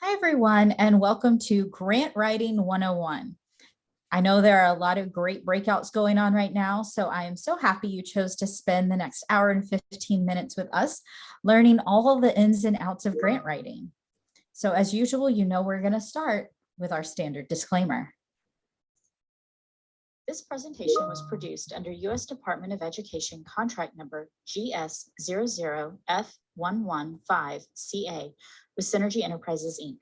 Hi, everyone, and welcome to Grant Writing 101. I know there are a lot of great breakouts going on right now, so I am so happy you chose to spend the next hour and 15 minutes with us learning all the ins and outs of grant writing. So as usual, we're going to start with our standard disclaimer. This presentation was produced under U.S. Department of Education contract number GS00F115CA with Synergy Enterprises, Inc.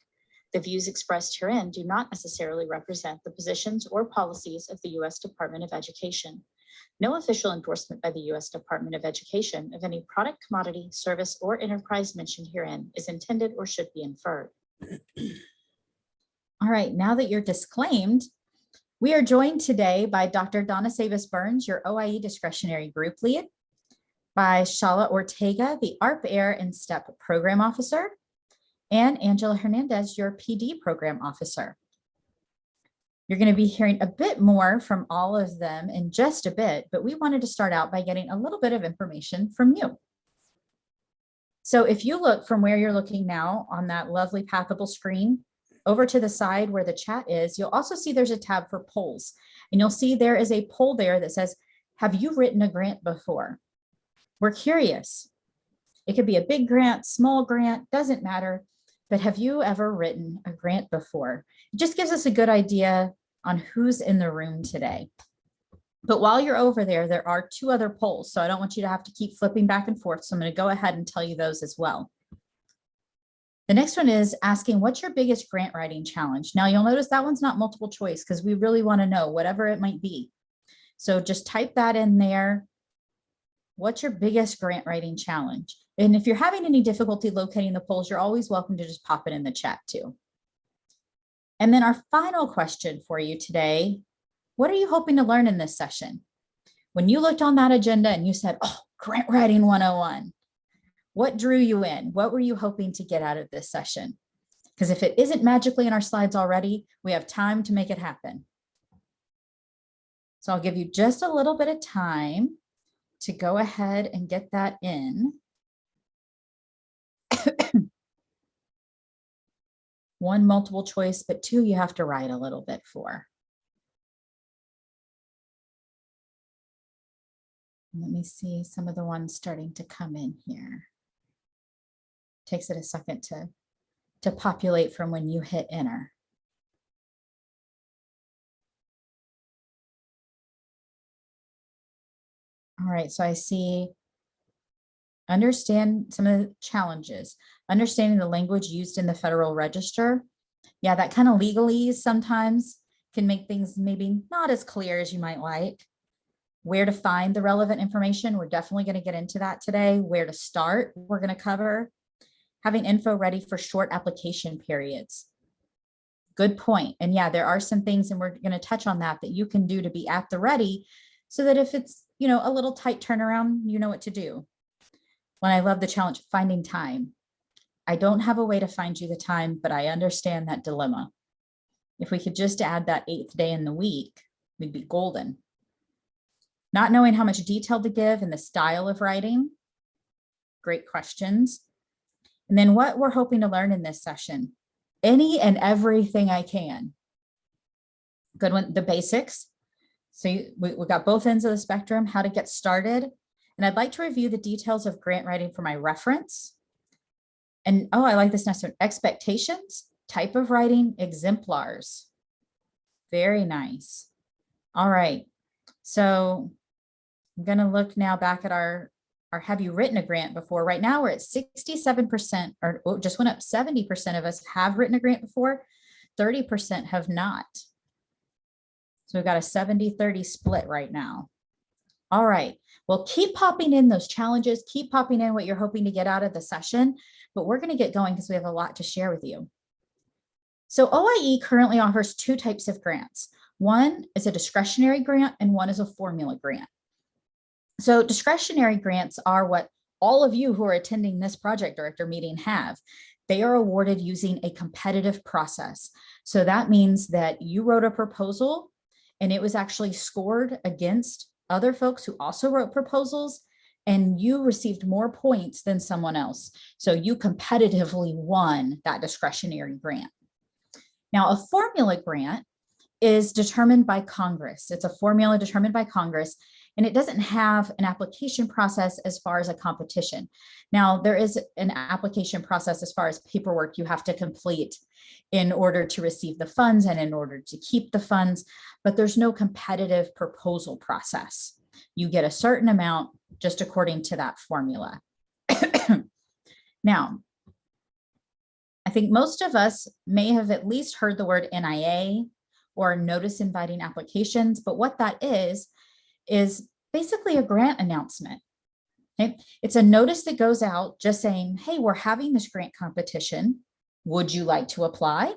The views expressed herein do not necessarily represent the positions or policies of the U.S. Department of Education. No official endorsement by the U.S. Department of Education of any product, commodity, service, or enterprise mentioned herein is intended or should be inferred. All right, now that you're disclaimed, we are joined today by Dr. Donna Savis-Burns, your OIE discretionary group lead, by Shala Ortega, the ARP Air and STEP program officer, and Angela Hernandez, your PD program officer. You're going to be hearing a bit more from all of them in just a bit, but we wanted to start out by getting a little bit of information from you. So if you look from where you're looking now on that lovely pathable screen, over to the side where the chat is, you'll also see there's a tab for polls. And you'll see there is a poll there that says, have you written a grant before? We're curious. It could be a big grant, small grant, doesn't matter. But have you ever written a grant before? It just gives us a good idea on who's in the room today. But while you're over there, there are two other polls. So I don't want you to have to keep flipping back and forth. So I'm going to go ahead and tell you those as well. The next one is asking, what's your biggest grant writing challenge? Now you'll notice that one's not multiple choice because we really want to know whatever it might be. So just type that in there. What's your biggest grant writing challenge? And if you're having any difficulty locating the polls, you're always welcome to just pop it in the chat too. And then our final question for you today, what are you hoping to learn in this session? When you looked on that agenda and you said, oh, Grant Writing 101, what drew you in? What were you hoping to get out of this session? Because if it isn't magically in our slides already, we have time to make it happen. So I'll give you just a little bit of time to go ahead and get that in. One multiple choice, but two you have to write a little bit for. Let me see some of the ones starting to come in here. Takes it a second to populate from when you hit enter. All right, so I see understand some of the challenges. Understanding the language used in the Federal Register. Yeah, that kind of legalese sometimes can make things maybe not as clear as you might like. Where to find the relevant information, we're definitely going to get into that today. Where to start, we're going to cover. Having info ready for short application periods. Good point. And yeah, there are some things, and we're going to touch on that you can do to be at the ready so that if it's, a little tight turnaround, you know what to do. When I love the challenge, finding time. I don't have a way to find you the time, but I understand that dilemma. If we could just add that 8th day in the week, we'd be golden. Not knowing how much detail to give and the style of writing. Great questions. And then what we're hoping to learn in this session, any and everything I can. Good one, the basics. So we got both ends of the spectrum, how to get started. And I'd like to review the details of grant writing for my reference. And oh, I like this next one, expectations, type of writing, exemplars. Very nice. All right, so I'm gonna look now back at our have you written a grant before? Right now we're at 67%, or just went up 70% of us have written a grant before, 30% have not. So we've got a 70-30 split right now. All right, well, keep popping in those challenges, keep popping in what you're hoping to get out of the session, but we're gonna get going because we have a lot to share with you. So OIE currently offers two types of grants. One is a discretionary grant and one is a formula grant. So discretionary grants are what all of you who are attending this project director meeting have. They are awarded using a competitive process. So that means that you wrote a proposal and it was actually scored against other folks who also wrote proposals. and you received more points than someone else. So you competitively won that discretionary grant. Now, a formula grant is determined by Congress. It's a formula determined by Congress, and it doesn't have an application process as far as a competition. Now, there is an application process as far as paperwork you have to complete in order to receive the funds and in order to keep the funds, but there's no competitive proposal process. You get a certain amount just according to that formula. Now, I think most of us may have at least heard the word NIA or notice inviting applications, but what that is basically a grant announcement. Okay? It's a notice that goes out just saying, hey, we're having this grant competition. Would you like to apply?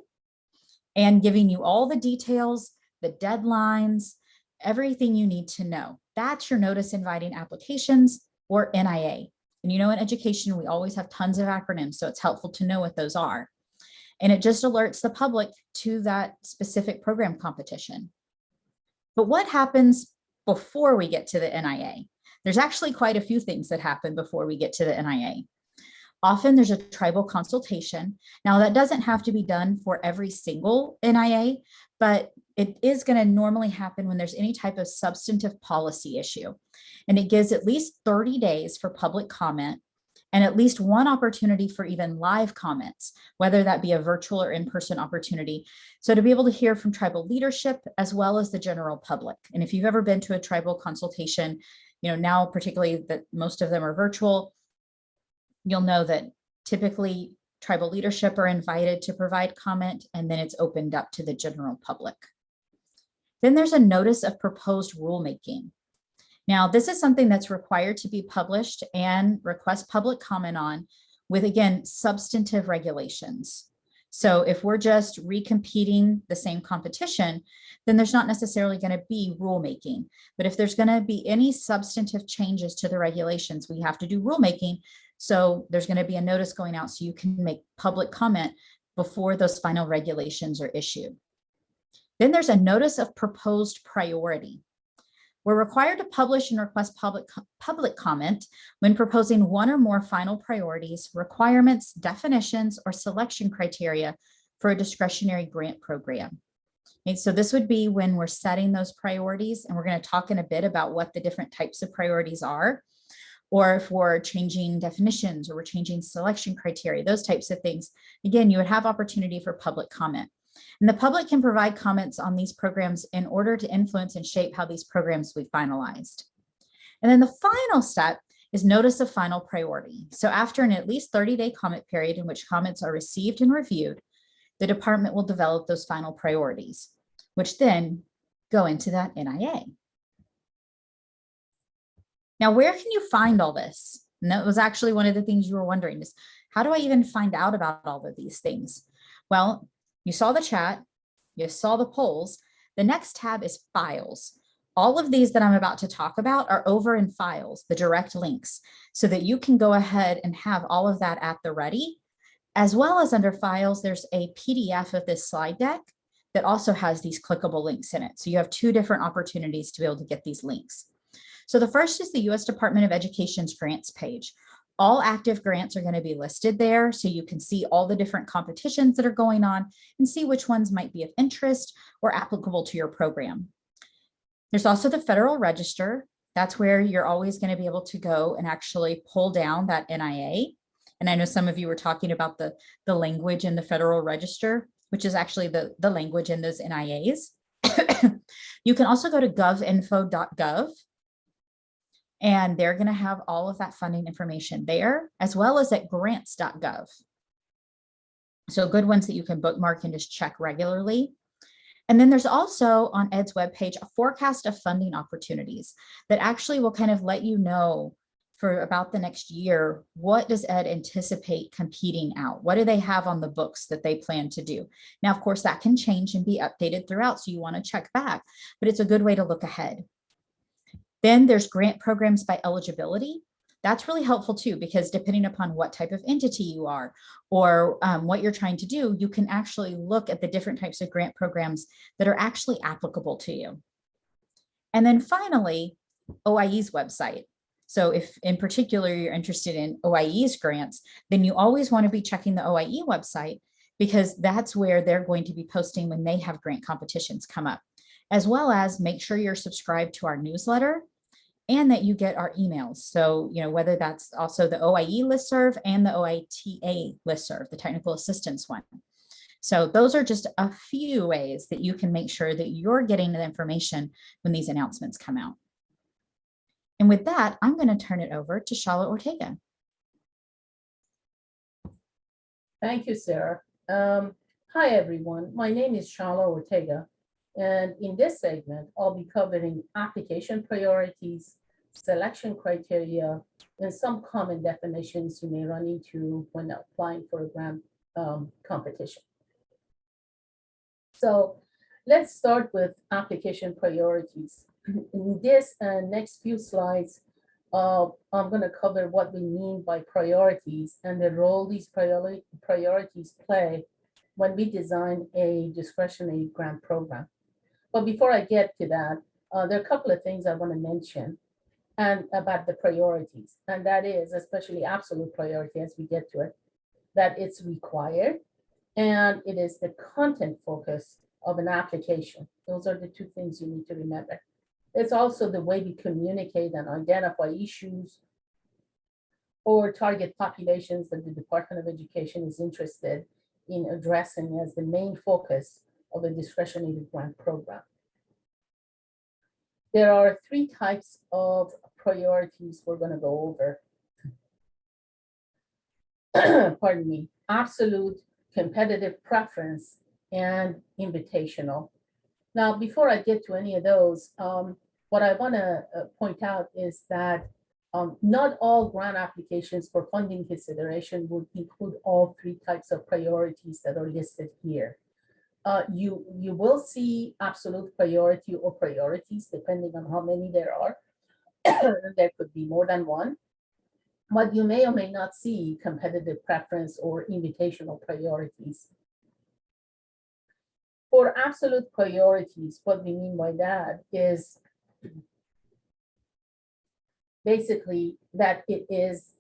And giving you all the details, the deadlines, everything you need to know. That's your notice inviting applications, or NIA. And you know, in education, we always have tons of acronyms, so it's helpful to know what those are. And it just alerts the public to that specific program competition. But what happens before we get to the NIA? There's actually quite a few things that happen before we get to the NIA. Often there's a tribal consultation. Now, that doesn't have to be done for every single NIA, but it is going to normally happen when there's any type of substantive policy issue. And it gives at least 30 days for public comment and at least one opportunity for even live comments, whether that be a virtual or in-person opportunity. So to be able to hear from tribal leadership as well as the general public. And if you've ever been to a tribal consultation, you know, now particularly that most of them are virtual, you'll know that typically tribal leadership are invited to provide comment, and then it's opened up to the general public. Then there's a notice of proposed rulemaking. Now, this is something that's required to be published and request public comment on with, again, substantive regulations. So if we're just recompeting the same competition, then there's not necessarily going to be rulemaking. But if there's going to be any substantive changes to the regulations, we have to do rulemaking. So there's going to be a notice going out so you can make public comment before those final regulations are issued. Then there's a notice of proposed priority. We're required to publish and request public comment when proposing one or more final priorities, requirements, definitions, or selection criteria for a discretionary grant program. Okay, so this would be when we're setting those priorities, and we're going to talk in a bit about what the different types of priorities are, or if we're changing definitions or we're changing selection criteria, those types of things. Again, you would have opportunity for public comment. And the public can provide comments on these programs in order to influence and shape how these programs will be finalized. And then the final step is notice of final priority. So after an at least 30-day comment period in which comments are received and reviewed, the department will develop those final priorities, which then go into that NIA. Now, where can you find all this? And that was actually one of the things you were wondering is, how do I even find out about all of these things? Well, you saw the chat, you saw the polls. The next tab is files. All of these that I'm about to talk about are over in files, the direct links, so that you can go ahead and have all of that at the ready. As well as under files, there's a PDF of this slide deck that also has these clickable links in it. So you have two different opportunities to be able to get these links. So the first is the U.S. Department of Education's grants page. All active grants are going to be listed there, so you can see all the different competitions that are going on and see which ones might be of interest or applicable to your program. There's also the Federal Register. That's where you're always going to be able to go and actually pull down that NIA. And I know some of you were talking about the language in the Federal Register, which is actually the language in those NIAs. You can also go to govinfo.gov. And they're going to have all of that funding information there, as well as at grants.gov. So good ones that you can bookmark and just check regularly. And then there's also on Ed's webpage a forecast of funding opportunities that actually will kind of let you know for about the next year, what does Ed anticipate competing out? What do they have on the books that they plan to do? Now, of course, that can change and be updated throughout, so you want to check back, but it's a good way to look ahead. Then there's grant programs by eligibility. That's really helpful too, because depending upon what type of entity you are or what you're trying to do, you can actually look at the different types of grant programs that are actually applicable to you. And then finally, OIE's website. So if in particular you're interested in OIE's grants, then you always want to be checking the OIE website, because that's where they're going to be posting when they have grant competitions come up, as well as make sure you're subscribed to our newsletter and that you get our emails. So, whether that's also the OIE listserv and the OITA listserv, the technical assistance one. So those are just a few ways that you can make sure that you're getting the information when these announcements come out. And with that, I'm going to turn it over to Charlotte Ortega. Thank you, Sarah. Hi, everyone. My name is Charlotte Ortega. And in this segment, I'll be covering application priorities, selection criteria, and some common definitions you may run into when applying for a grant competition. So let's start with application priorities. In this next few slides, I'm going to cover what we mean by priorities and the role these priorities play when we design a discretionary grant program. But before I get to that, there are a couple of things I want to mention and about the priorities, and that is especially absolute priority as we get to it, that it's required and it is the content focus of an application. Those are the two things you need to remember. It's also the way we communicate and identify issues or target populations that the Department of Education is interested in addressing as the main focus of a discretionary grant program. There are three types of priorities we're going to go over. Pardon me. Absolute, competitive preference, and invitational. Now, before I get to any of those, what I want to point out is that not all grant applications for funding consideration would include all three types of priorities that are listed here. You will see absolute priority or priorities depending on how many there are. There could be more than one, but you may or may not see competitive preference or invitational priorities. For absolute priorities, what we mean by that is basically that it is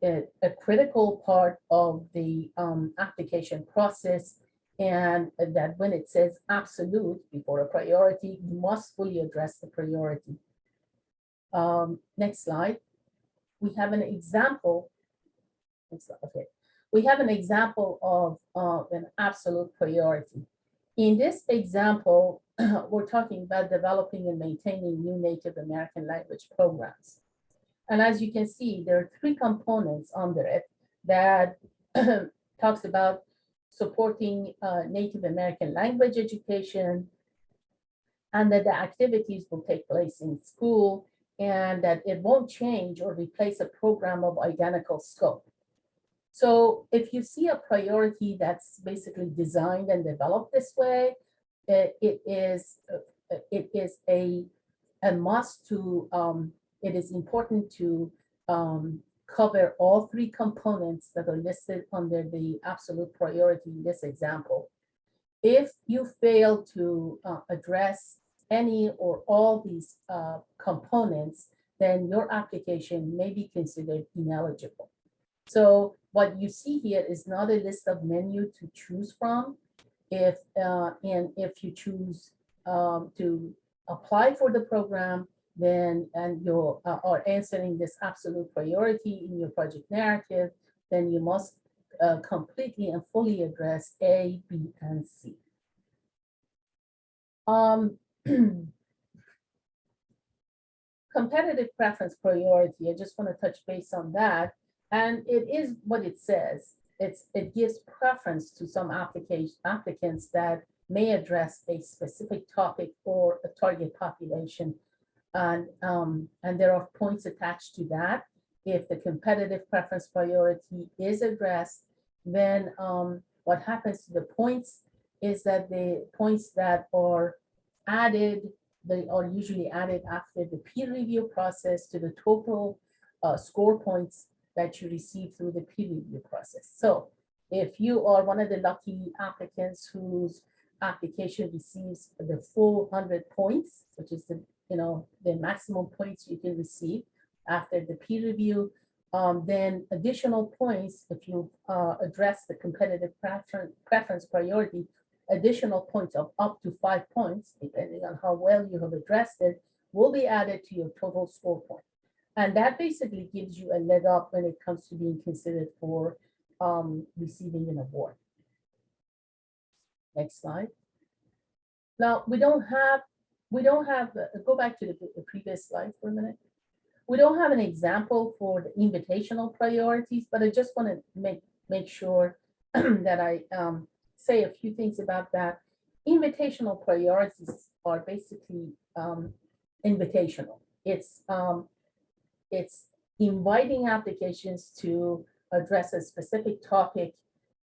a critical part of the application process, and that when it says absolute before a priority, you must fully address the priority. Next slide. We have an example. Okay. We have an example of an absolute priority. In this example, we're talking about developing and maintaining new Native American language programs. And as you can see, there are three components under it that talks about supporting Native American language education, and that the activities will take place in school, and that it won't change or replace a program of identical scope. So if you see a priority that's basically designed and developed this way, it is a must to, it is important to cover all three components that are listed under the absolute priority in this example. If you fail to address any or all these components, then your application may be considered ineligible. So what you see here is not a list of menu to choose from. If you choose to apply for the program, then and you are answering this absolute priority in your project narrative, then you must completely and fully address A, B, and C. Competitive preference priority, I just want to touch base on that. And it is what it says. It gives preference to some applicants that may address a specific topic or a target population. And there are points attached to that. If the competitive preference priority is addressed, then what happens to the points is that the points that are added, they are usually added after the peer review process to the total score points that you receive through the peer review process. So if you are one of the lucky applicants whose application receives the full 100 points, which is the the maximum points you can receive after the peer review. Then additional points, if you address the competitive preference priority, additional points of up to 5 points, depending on how well you have addressed it, will be added to your total score point. And that basically gives you a leg up when it comes to being considered for receiving an award. Next slide. Now, we don't have, go back to the previous slide for a minute. We don't have an example for the invitational priorities, but I just want to make sure that I say a few things about that. Invitational priorities are basically invitational. It's inviting applications to address a specific topic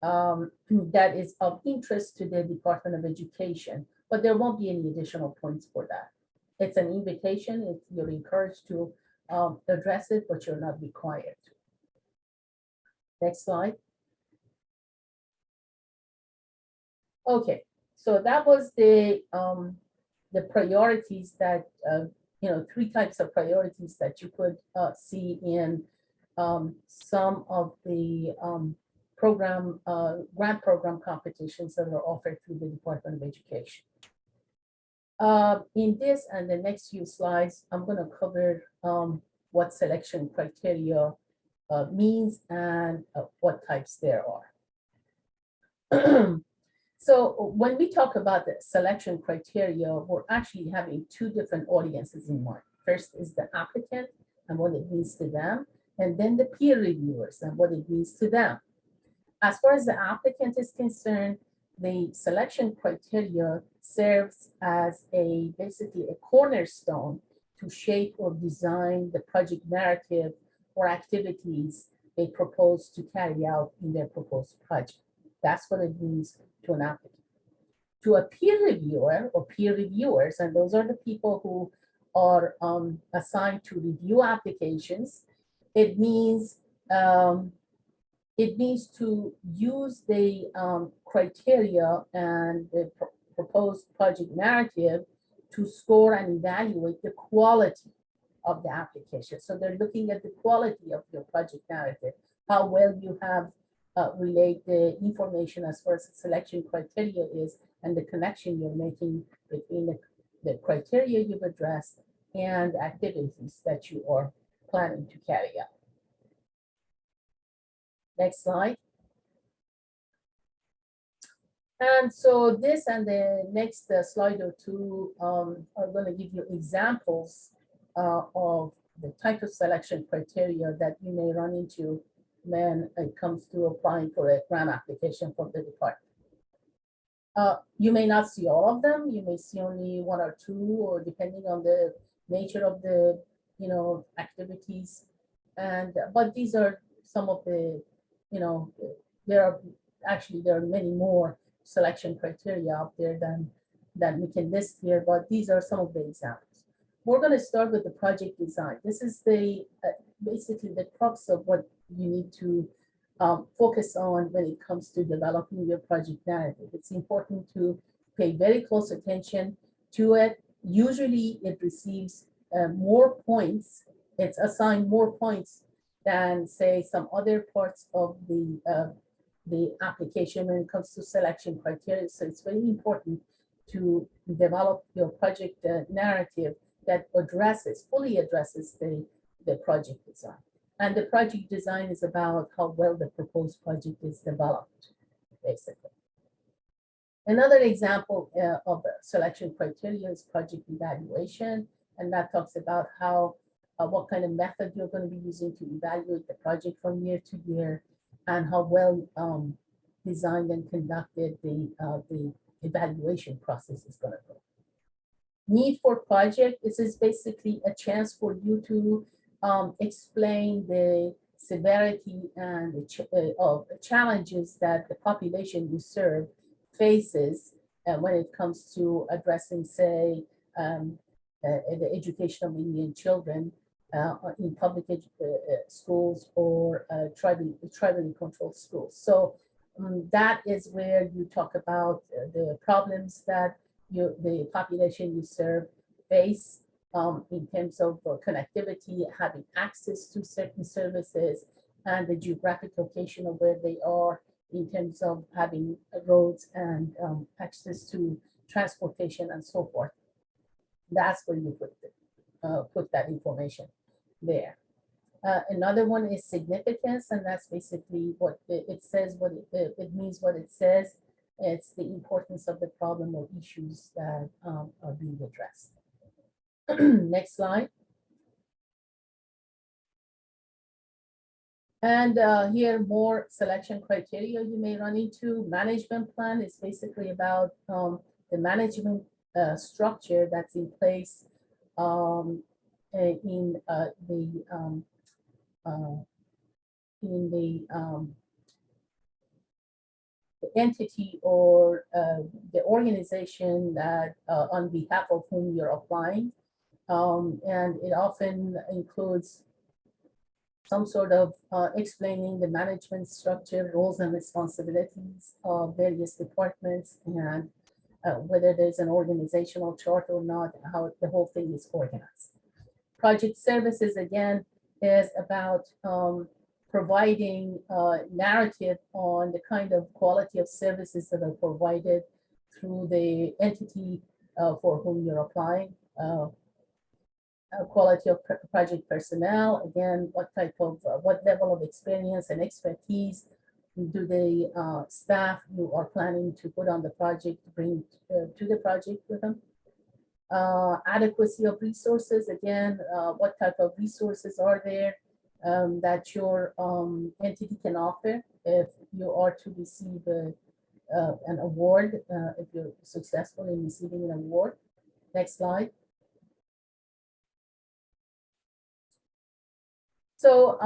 that is of interest to the Department of Education, but there won't be any additional points for that. It's an invitation. You're encouraged to address it, but you're not required to. Next slide. Okay, so that was the priorities that, 3 types of priorities that you could see in some of the grant program competitions that are offered through the Department of Education. In this and the next few slides, I'm going to cover what selection criteria means and what types there are. So when we talk about the selection criteria, we're actually having 2 different audiences in mind. First is the applicant and what it means to them, and then the peer reviewers and what it means to them. As far as the applicant is concerned, the selection criteria serves as basically a cornerstone to shape or design the project narrative or activities they propose to carry out in their proposed project. That's what it means to an applicant. To a peer reviewer or peer reviewers, and those are the people who are assigned to review applications, it means to use the criteria and the proposed project narrative to score and evaluate the quality of the application. So they're looking at the quality of your project narrative, how well you have relayed the information as far as the selection criteria is, and the connection you're making between the criteria you've addressed and activities that you are planning to carry out. Next slide. And so this and the next slide or 2 are going to give you examples of the type of selection criteria that you may run into when it comes to applying for a grant application from the department. You may not see all of them. You may see only 1 or 2, or depending on the nature of the activities. But these are some of the there are many more selection criteria out there than we can list here, but these are some of the examples. We're going to start with the project design. This is the basically the crux of what you need to focus on when it comes to developing your project narrative. It's important to pay very close attention to it. Usually it receives more points. It's assigned more points than, say, some other parts of the application when it comes to selection criteria. So it's very important to develop your project narrative that fully addresses the project design. And the project design is about how well the proposed project is developed, basically. Another example of selection criteria is project evaluation, and that talks about how what kind of method you're going to be using to evaluate the project from year to year, and how well designed and conducted the evaluation process is going to go. Need for project. This is basically a chance for you to explain the severity and of the challenges that the population you serve faces when it comes to addressing, say, the education of Indian children in public schools or tribally controlled schools. So that is where you talk about the problems that the population you serve face in terms of connectivity, having access to certain services, and the geographic location of where they are in terms of having roads and access to transportation and so forth. That's where you put that information there. Another one is significance, and that's basically what it says, what it means, what it says. It's the importance of the problem or issues that are being addressed. Next slide. And here, more selection criteria you may run into. Management plan is basically about the management structure that's in place in the entity or the organization that on behalf of whom you're applying. And it often includes some sort of explaining the management structure, roles and responsibilities of various departments, and whether there's an organizational chart or not, how the whole thing is organized. Project services, again, is about providing narrative on the kind of quality of services that are provided through the entity for whom you're applying. Quality of project personnel, again, what type of, what level of experience and expertise do the staff you are planning to put on the project bring to the project with them. Adequacy of resources, again, what type of resources are there that your entity can offer if you are to receive an award, if you're successful in receiving an award. Next slide. So,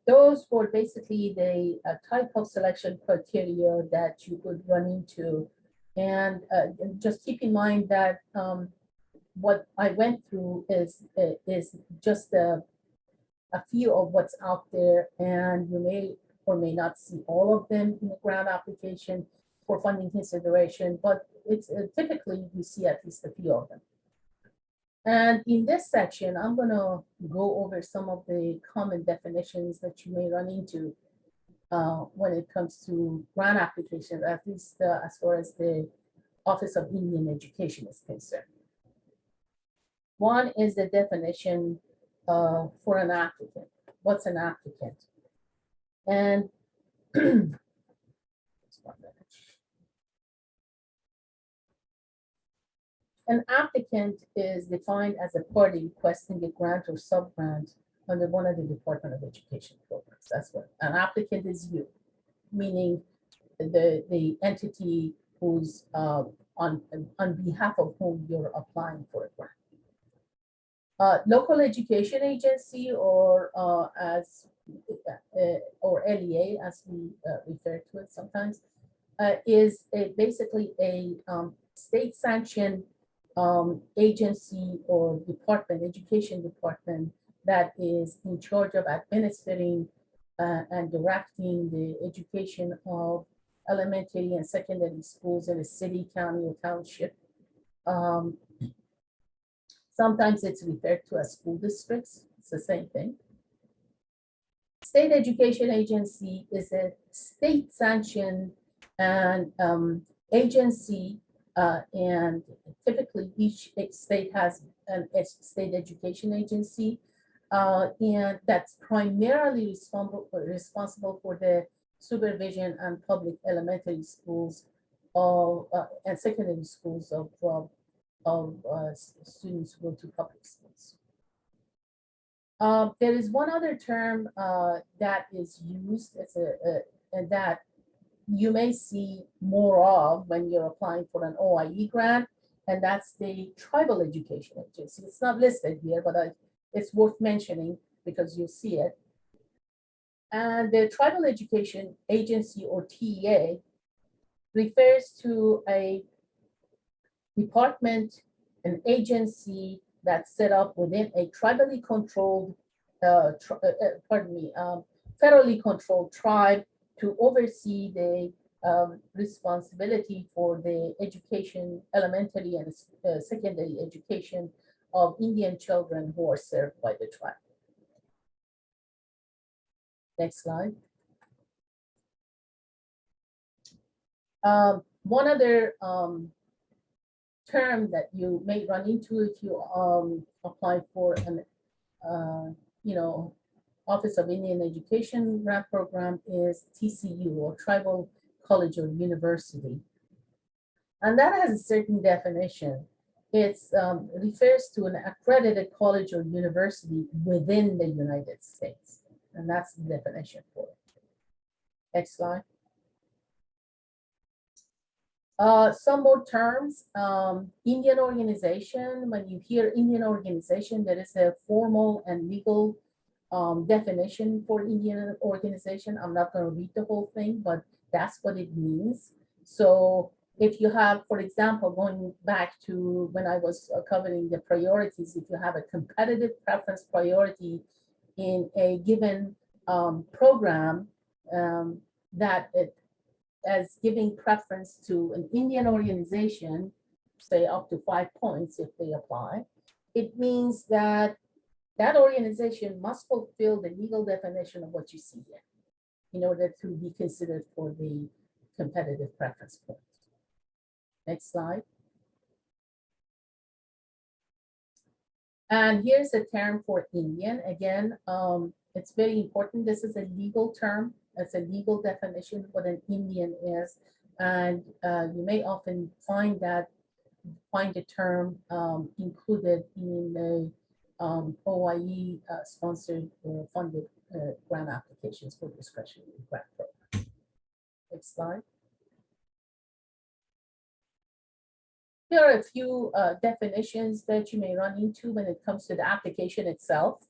those were basically the type of selection criteria that you could run into. And just keep in mind that what I went through is just a few of what's out there, and you may or may not see all of them in the grant application for funding consideration, but it's typically you see at least a few of them. And in this section, I'm going to go over some of the common definitions that you may run into when it comes to grant applications, at least as far as the Office of Indian Education is concerned. One is the definition for an applicant. What's an applicant? And an applicant is defined as a party requesting a grant or sub-grant under one of the Department of Education programs. That's what an applicant is, you, meaning the entity who's on behalf of whom you're applying for a grant. Local education agency, or LEA, as we refer to it sometimes, is basically a state-sanctioned agency or department, education department, that is in charge of administering and directing the education of elementary and secondary schools in a city, county, or township. Sometimes it's referred to as school districts. It's the same thing. State education agency is a state-sanctioned and agency, and typically each state has a state education agency, and that's primarily responsible for the supervision and public elementary schools and secondary schools of students who go to public schools. There is one other term that is used as and that you may see more of when you're applying for an OIE grant, and that's the Tribal Education Agency. It's not listed here, but it's worth mentioning because you see it. And the Tribal Education Agency, or TEA, refers to a department, an agency that's set up within a tribally controlled, federally controlled tribe to oversee the responsibility for the education, elementary and secondary education of Indian children who are served by the tribe. Next slide. One other term that you may run into if you apply for an Office of Indian Education grant program is TCU, or Tribal College or University. And that has a certain definition. It refers to an accredited college or university within the United States. And that's the definition for it. Next slide. Some more terms. Indian organization. When you hear Indian organization, there is a formal and legal definition for Indian organization. I'm not going to read the whole thing, but that's what it means. So if you have, for example, going back to when I was covering the priorities, if you have a competitive preference priority in a given program, that it as giving preference to an Indian organization, say up to 5 points if they apply, it means that that organization must fulfill the legal definition of what you see here in order to be considered for the competitive preference point. Next slide. And here's a term for Indian. Again, it's very important. This is a legal term. It's a legal definition what an Indian is. And you may often find the term included in the OIE sponsored or funded grant applications for discretionary grant program. Next slide. Here are a few definitions that you may run into when it comes to the application itself.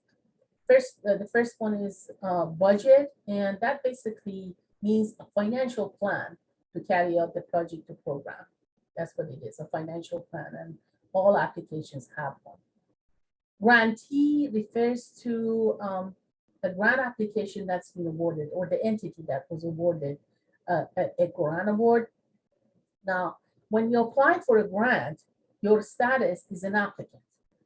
First, the first one is budget, and that basically means a financial plan to carry out the project or program. That's what it is, a financial plan, and all applications have one. Grantee refers to a grant application that's been awarded, or the entity that was awarded a grant award. Now, when you apply for a grant, your status is an applicant.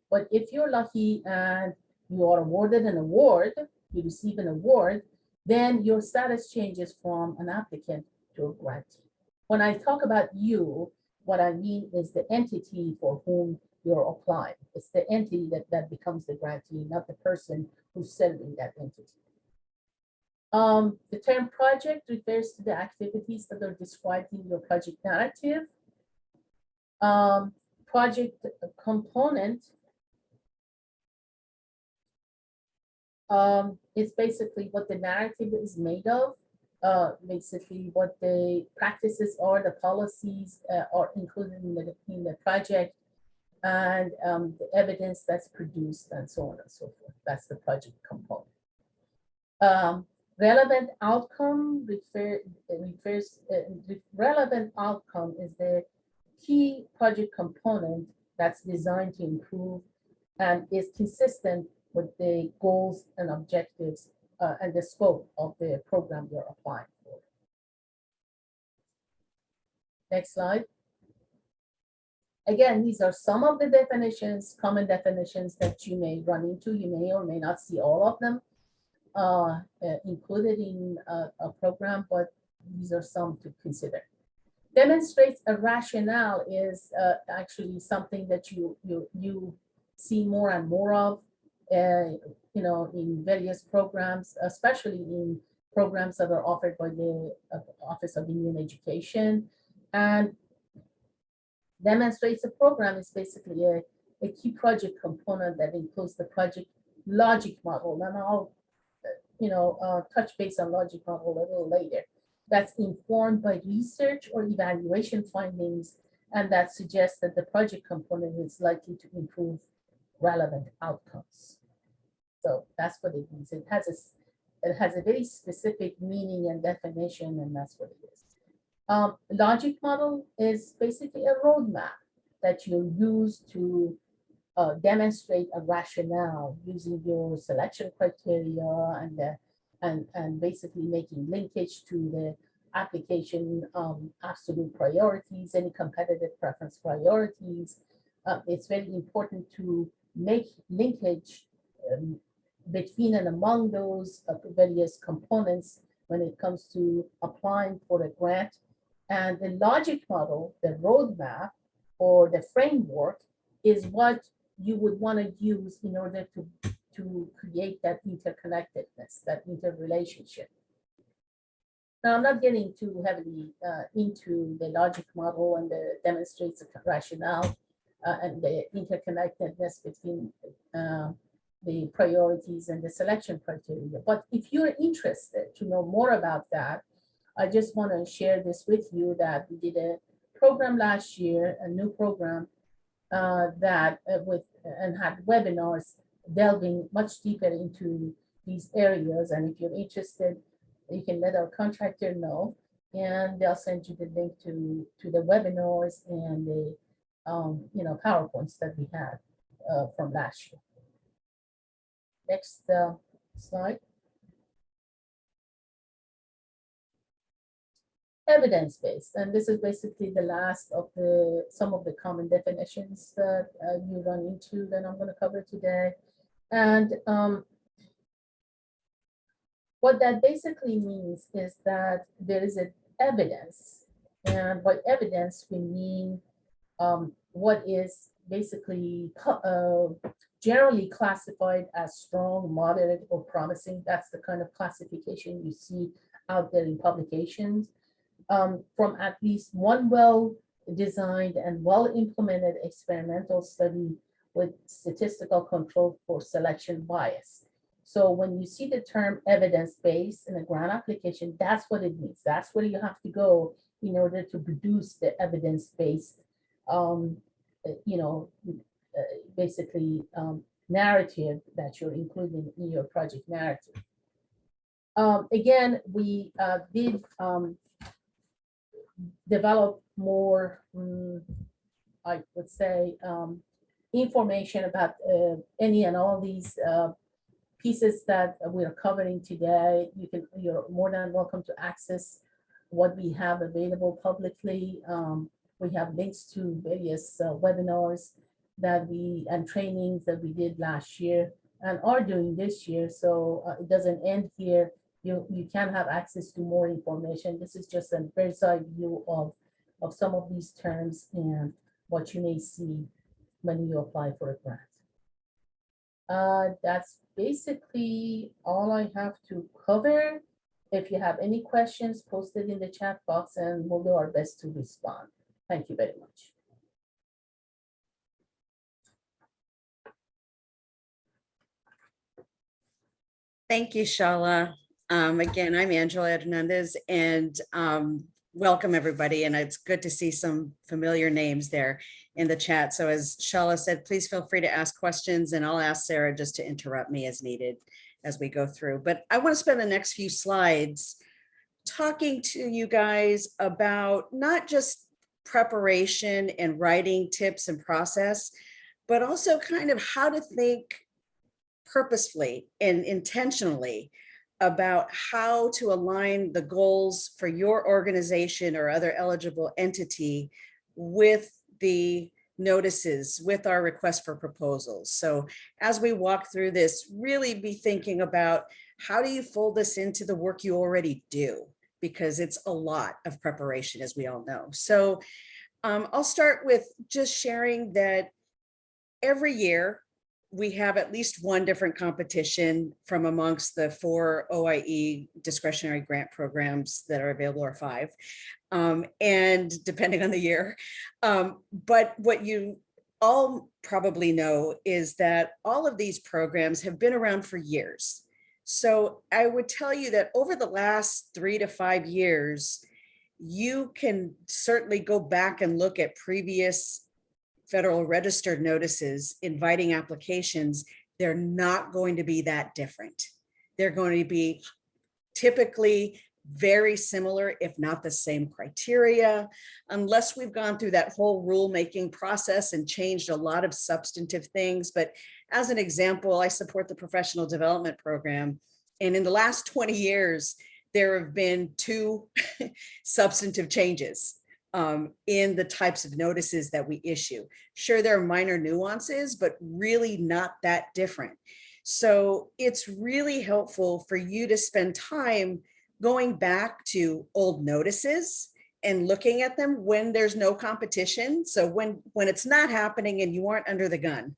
But if you're lucky and you are awarded an award, you receive an award, then your status changes from an applicant to a grantee. When I talk about you, what I mean is the entity for whom you're applying. It's the entity that becomes the grantee, not the person who's serving that entity. The term project refers to the activities that are described in your project narrative. Project component is basically what the narrative is made of, basically what the practices are, the policies are included in the project, and the evidence that's produced, and so on and so forth. That's the project component. Relevant outcome relevant outcome is the key project component that's designed to improve and is consistent with the goals and objectives and the scope of the program you're applying for. Next slide. Again, these are some of the definitions, common definitions that you may run into. You may or may not see all of them included in a program, but these are some to consider. Demonstrates a rationale is actually something that you see more and more of, in various programs, especially in programs that are offered by the Office of Indian Education. And demonstrates a program is basically a key project component that includes the project logic model. And I'll touch base on logic model a little later. That's informed by research or evaluation findings, and that suggests that the project component is likely to improve relevant outcomes. So that's what it means. It has a very specific meaning and definition, and that's what it is. Logic model is basically a roadmap that you use to demonstrate a rationale using your selection criteria and basically making linkage to the application absolute priorities, any competitive preference priorities. It's very important to make linkage between and among those various components when it comes to applying for a grant. And the logic model, the roadmap, or the framework is what you would want to use in order to create that interconnectedness, that interrelationship. Now, I'm not getting too heavily into the logic model and the demonstrates the rationale and the interconnectedness between the priorities and the selection criteria. But if you're interested to know more about that, I just want to share this with you that we did a program last year, a new program that and had webinars delving much deeper into these areas. And if you're interested, you can let our contractor know, and they'll send you the link to the webinars and the PowerPoints that we had from last year. Next slide. Evidence-based, and this is basically the last of some of the common definitions that you run into that I'm going to cover today. And what that basically means is that there is an evidence, and by evidence we mean what is basically generally classified as strong, moderate, or promising. That's the kind of classification you see out there in publications. From at least one well-designed and well-implemented experimental study with statistical control for selection bias. So when you see the term evidence-based in a grant application, that's what it means. That's where you have to go in order to produce the evidence-based, basically narrative that you're including in your project narrative. Again, we did develop more, I would say, information about any and all these pieces that we're covering today. You're more than welcome to access what we have available publicly. We have links to various webinars and trainings that we did last year and are doing this year. So it doesn't end here. You can have access to more information. This is just a bird's eye view of some of these terms and what you may see when you apply for a grant. That's basically all I have to cover. If you have any questions, post it in the chat box and we'll do our best to respond. Thank you very much. Thank you, Shala. Again, I'm Angela Hernandez, and welcome everybody. And it's good to see some familiar names there in the chat. So as Shala said, please feel free to ask questions, and I'll ask Sarah just to interrupt me as needed as we go through. But I want to spend the next few slides talking to you guys about not just preparation and writing tips and process, but also kind of how to think purposefully and intentionally about how to align the goals for your organization or other eligible entity with the notices, with our request for proposals. So as we walk through this, really be thinking about how do you fold this into the work you already do, because it's a lot of preparation, as we all know. So I'll start with just sharing that every year we have at least one different competition from amongst the 4 OIE discretionary grant programs that are available, or 5, and depending on the year. But what you all probably know is that all of these programs have been around for years. So I would tell you that over the last 3 to 5 years, you can certainly go back and look at previous Federal Register notices inviting applications. They're not going to be that different. They're going to be typically very similar, if not the same criteria, unless we've gone through that whole rulemaking process and changed a lot of substantive things. But as an example, I support the professional development program. And in the last 20 years, there have been 2 substantive changes in the types of notices that we issue. Sure, there are minor nuances, but really not that different. So it's really helpful for you to spend time going back to old notices and looking at them when there's no competition. So when it's not happening and you aren't under the gun,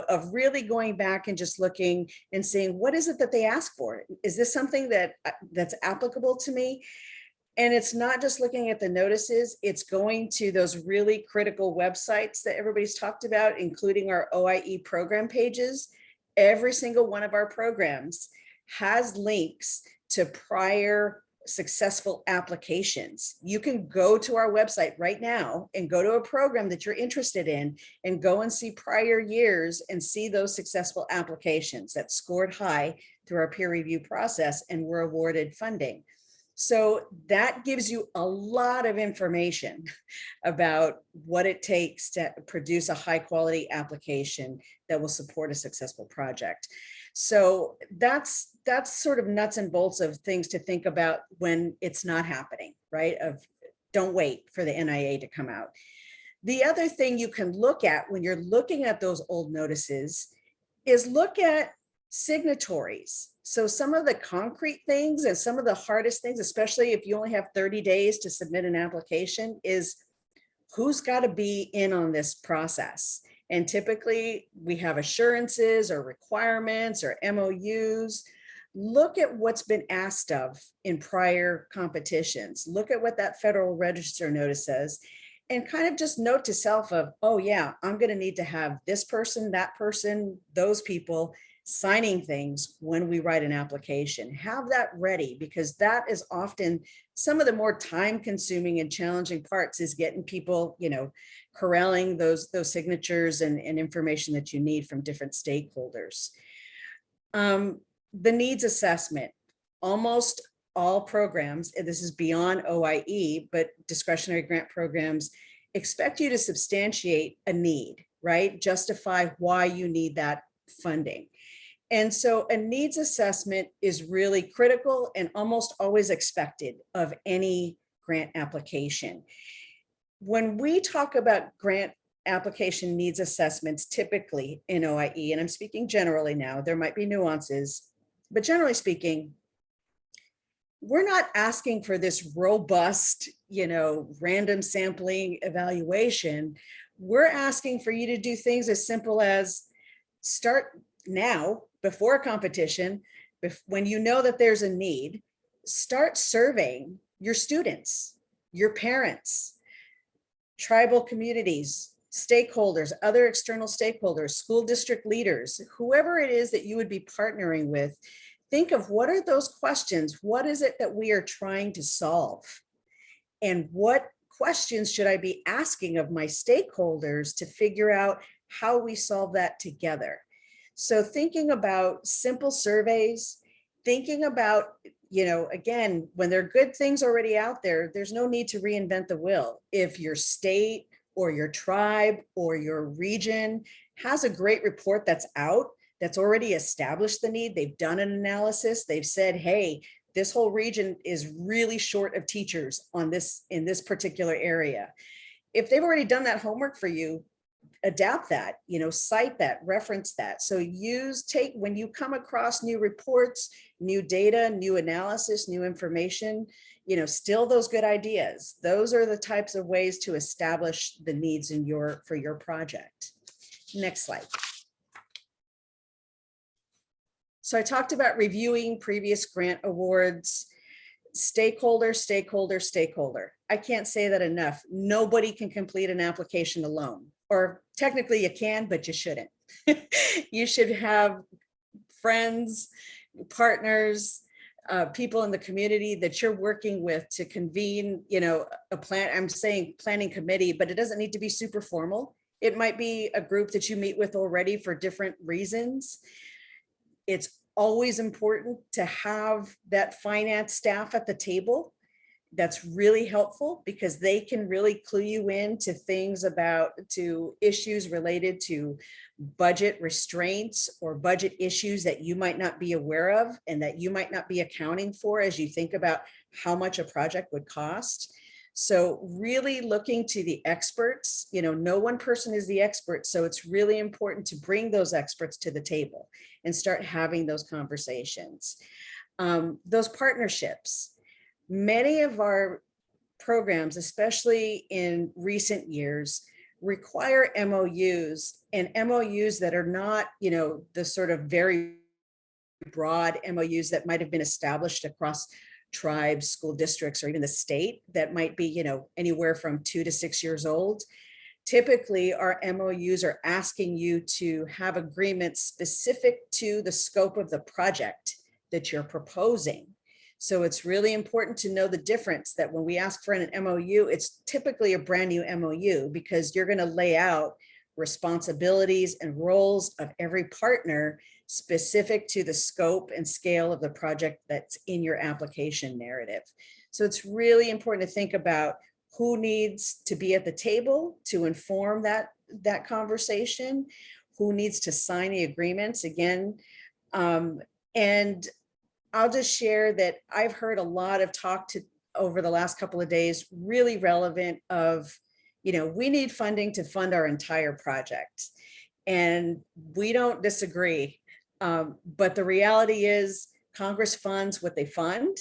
of really going back and just looking and seeing, what is it that they ask for? Is this something that's applicable to me? And it's not just looking at the notices, it's going to those really critical websites that everybody's talked about, including our OIE program pages. Every single one of our programs has links to prior successful applications. You can go to our website right now and go to a program that you're interested in and go and see prior years and see those successful applications that scored high through our peer review process and were awarded funding. So that gives you a lot of information about what it takes to produce a high quality application that will support a successful project. So that's sort of nuts and bolts of things to think about when it's not happening, right? Don't wait for the NIA to come out. The other thing you can look at when you're looking at those old notices is look at signatories. So some of the concrete things and some of the hardest things, especially if you only have 30 days to submit an application, is who's got to be in on this process. And typically we have assurances or requirements or MOUs. Look at what's been asked of in prior competitions. Look at what that Federal Register notice says and kind of just note to self of, oh yeah, I'm going to need to have this person, that person, those people signing things when we write an application. Have that ready, because that is often some of the more time consuming and challenging parts, is getting people, corralling those signatures and information that you need from different stakeholders. The needs assessment, almost all programs, and this is beyond OIE, but discretionary grant programs expect you to substantiate a need, right? Justify why you need that funding. And so a needs assessment is really critical and almost always expected of any grant application. When we talk about grant application needs assessments, typically in OIE, and I'm speaking generally now, there might be nuances, but generally speaking, we're not asking for this robust, random sampling evaluation. We're asking for you to do things as simple as start now, before a competition, when you know that there's a need, start surveying your students, your parents, tribal communities, stakeholders, other external stakeholders, school district leaders, whoever it is that you would be partnering with. Think of what are those questions? What is it that we are trying to solve? And what questions should I be asking of my stakeholders to figure out how we solve that together? So thinking about simple surveys, thinking about, again, when there are good things already out there, there's no need to reinvent the wheel. If your state or your tribe or your region has a great report that's out, that's already established the need, they've done an analysis, they've said, hey, this whole region is really short of teachers in this particular area. If they've already done that homework for you, adapt that, cite that, reference that. So when you come across new reports, new data, new analysis, new information, still those good ideas. Those are the types of ways to establish the needs for your project. Next slide. So I talked about reviewing previous grant awards. Stakeholder. I can't say that enough. Nobody can complete an application alone. Or technically you can, but you shouldn't. You should have friends, partners, people in the community that you're working with to convene, I'm saying planning committee, but it doesn't need to be super formal. It might be a group that you meet with already for different reasons. It's always important to have that finance staff at the table. that's really helpful because they can really clue you in to things to issues related to budget restraints or budget issues that you might not be aware of and that you might not be accounting for as you think about how much a project would cost. So really looking to the experts, no one person is the expert. So it's really important to bring those experts to the table and start having those conversations. Those partnerships. Many of our programs, especially in recent years, require MOUs and MOUs that are not, the sort of very broad MOUs that might have been established across tribes, school districts, or even the state that might be, anywhere from 2 to 6 years old. Typically, our MOUs are asking you to have agreements specific to the scope of the project that you're proposing. So it's really important to know the difference that when we ask for an MOU, it's typically a brand new MOU because you're going to lay out responsibilities and roles of every partner specific to the scope and scale of the project that's in your application narrative. So it's really important to think about who needs to be at the table to inform that conversation, who needs to sign the agreements again. And I'll just share that I've heard a lot of talk over the last couple of days, really relevant of, we need funding to fund our entire project. And we don't disagree. But the reality is Congress funds what they fund.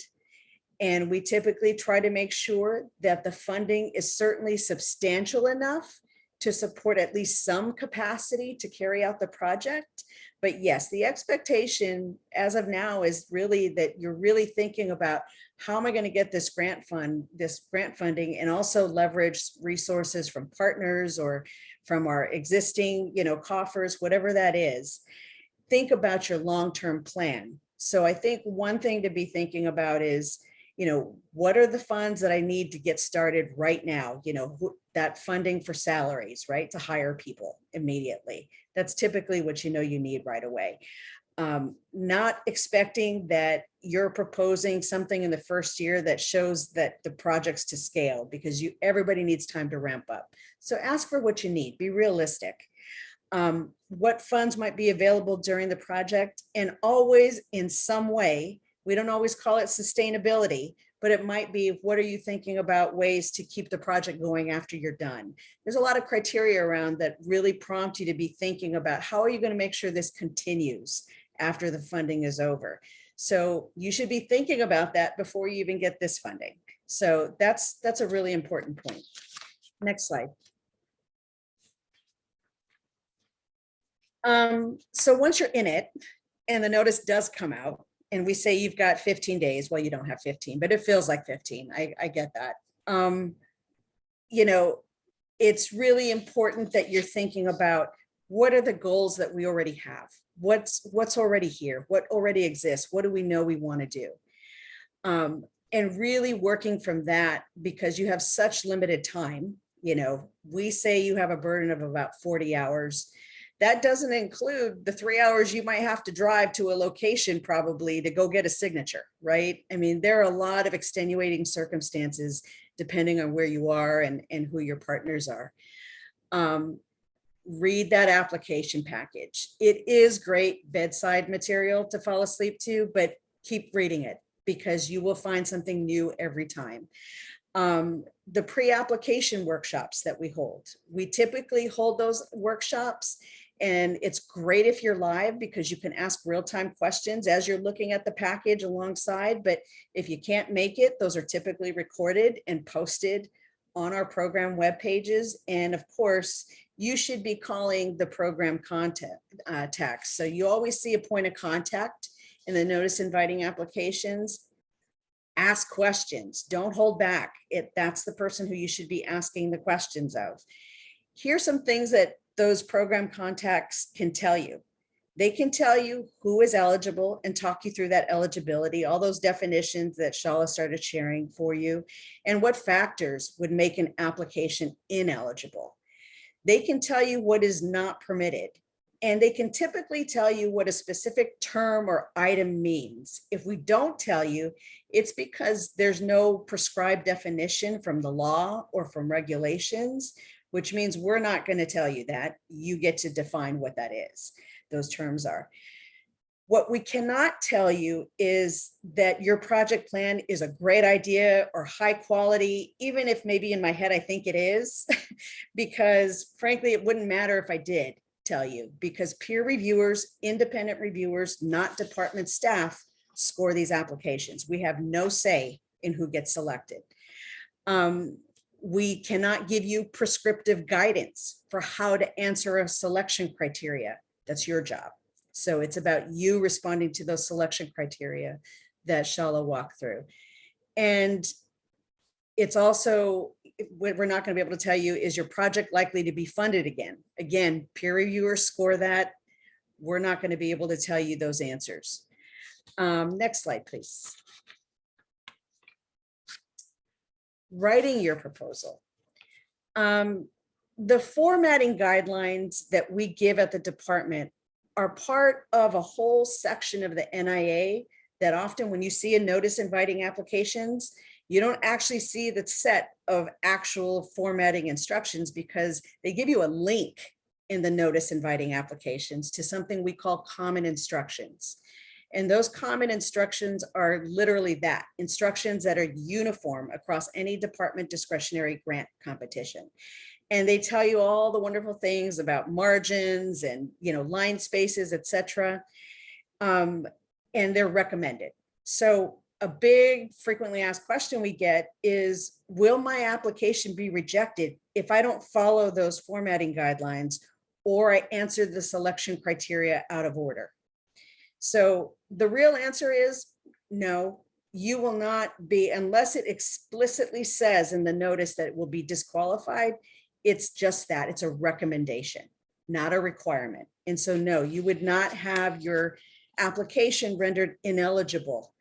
And we typically try to make sure that the funding is certainly substantial enough to support at least some capacity to carry out the project. But yes, the expectation as of now is really that you're really thinking about how am I going to get this grant funding and also leverage resources from partners or from our existing, coffers, whatever that is. Think about your long-term plan. So I think one thing to be thinking about is, what are the funds that I need to get started right now? That funding for salaries, right? To hire people immediately. That's typically what you need right away. Not expecting that you're proposing something in the first year that shows that the project's to scale because everybody needs time to ramp up. So ask for what you need, be realistic. What funds might be available during the project, and always in some way, we don't always call it sustainability, but it might be, what are you thinking about ways to keep the project going after you're done? There's a lot of criteria around that really prompt you to be thinking about how are you going to make sure this continues after the funding is over. So you should be thinking about that before you even get this funding. So that's a really important point. Next slide. So once you're in it and the notice does come out, and we say you've got 15 days, well, you don't have 15, but it feels like 15. I get that. It's really important that you're thinking about what are the goals that we already have? What's already here? What already exists? What do we know we want to do? And really working from that, because you have such limited time. We say you have a burden of about 40 hours. That doesn't include the 3 hours you might have to drive to a location probably to go get a signature, right? I mean, there are a lot of extenuating circumstances depending on where you are and who your partners are. Read that application package. It is great bedside material to fall asleep to, but keep reading it because you will find something new every time. The pre-application workshops that we typically hold those workshops. And it's great if you're live because you can ask real-time questions as you're looking at the package alongside. But if you can't make it, those are typically recorded and posted on our program web pages. And of course, you should be calling the program contact. So you always see a point of contact in the notice inviting applications. Ask questions, don't hold back. That's the person who you should be asking the questions of. Here's some things that those program contacts can tell you. They can tell you who is eligible and talk you through that eligibility, all those definitions that Shala started sharing for you, and what factors would make an application ineligible. They can tell you what is not permitted And they can typically tell you what a specific term or item means. If we don't tell you, it's because there's no prescribed definition from the law or from regulations, which means we're not going to tell you that. You get to define what that is, those terms are. What we cannot tell you is that your project plan is a great idea or high quality, even if maybe in my head I think it is, because frankly, it wouldn't matter if I did tell you, because peer reviewers, independent reviewers, not department staff, score these applications. We have no say in who gets selected. We cannot give you prescriptive guidance for how to answer a selection criteria. That's your job. So it's about you responding to those selection criteria that Shala walked through. And it's also, what we're not going to be able to tell you is your project likely to be funded again. Again, peer reviewers score that. We're not going to be able to tell you those answers. Next slide, please. Writing your proposal. The formatting guidelines that we give at the department are part of a whole section of the NIA that often when you see a notice inviting applications, you don't actually see the set of actual formatting instructions because they give you a link in the notice inviting applications to something we call common instructions. And those common instructions are literally that, instructions that are uniform across any department discretionary grant competition. And they tell you all the wonderful things about margins and, line spaces, et cetera. And they're recommended. So a big frequently asked question we get is, will my application be rejected if I don't follow those formatting guidelines or I answer the selection criteria out of order? So the real answer is no, you will not be, unless it explicitly says in the notice that it will be disqualified. It's just that, it's a recommendation, not a requirement. And so no, you would not have your application rendered ineligible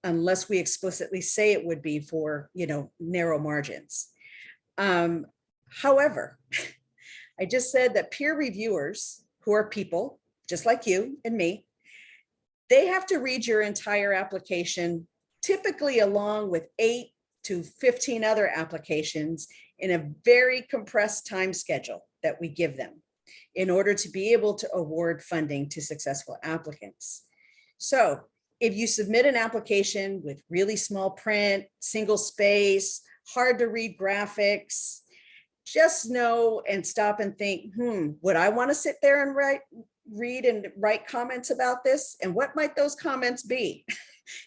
unless we explicitly say it would be for, narrow margins. However, I just said that peer reviewers, who are people just like you and me, they have to read your entire application, typically along with 8 to 15 other applications in a very compressed time schedule that we give them in order to be able to award funding to successful applicants. So if you submit an application with really small print, single space, hard to read graphics, just know and stop and think, would I want to sit there and read and write comments about this? And what might those comments be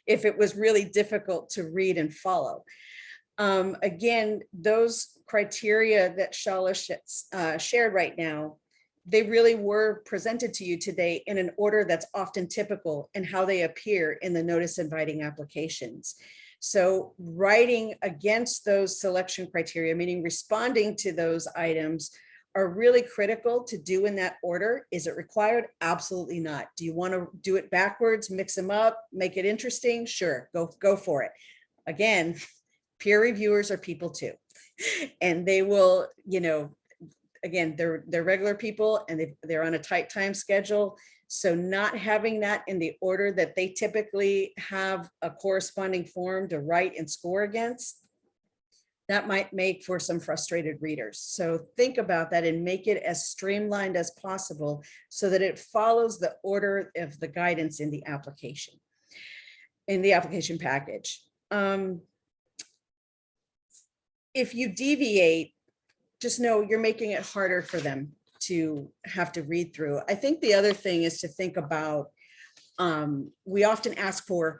if it was really difficult to read and follow? Again, those criteria that Shala shared right now, they really were presented to you today in an order that's often typical in how they appear in the notice inviting applications. So writing against those selection criteria, meaning responding to those items, are really critical to do in that order. Is it required? Absolutely not. Do you want to do it backwards, mix them up, make it interesting? Sure, go for it. Again, peer reviewers are people too. And they will, again, they're regular people and they're on a tight time schedule. So not having that in the order that they typically have a corresponding form to write and score against, that might make for some frustrated readers. So think about that and make it as streamlined as possible so that it follows the order of the guidance in the application package. If you deviate, just know you're making it harder for them to have to read through. I think the other thing is to think about, we often ask for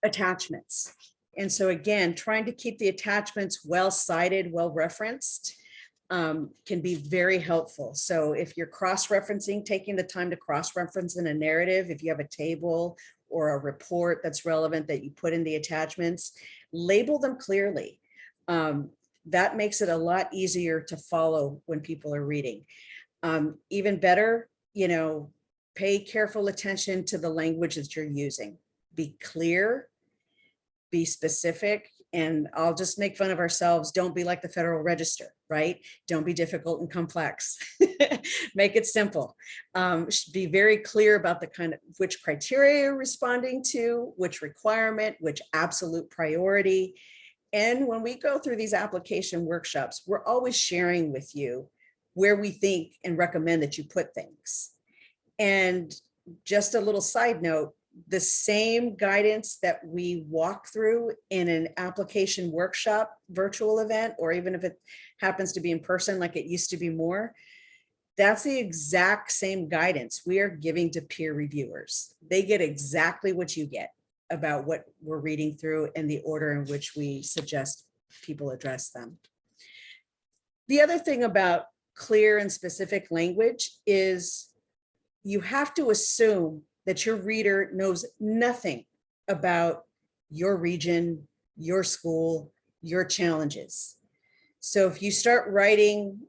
attachments. And so again, trying to keep the attachments well cited, well referenced can be very helpful. So if you're cross-referencing, taking the time to cross-reference in a narrative, if you have a table or a report that's relevant that you put in the attachments, label them clearly. That makes it a lot easier to follow when people are reading. Even better, pay careful attention to the language that you're using. Be clear, be specific, and I'll just make fun of ourselves. Don't be like the Federal Register. right? Don't be difficult and complex. Make it simple. Be very clear about the kind of which criteria you're responding to, which requirement, which absolute priority. And when we go through these application workshops, we're always sharing with you where we think and recommend that you put things. And just a little side note, the same guidance that we walk through in an application workshop virtual event, or even if it happens to be in person like it used to be more, that's the exact same guidance we are giving to peer reviewers. They get exactly what you get about what we're reading through and the order in which we suggest people address them. The other thing about clear and specific language is you have to assume that your reader knows nothing about your region, your school, your challenges. So if you start writing,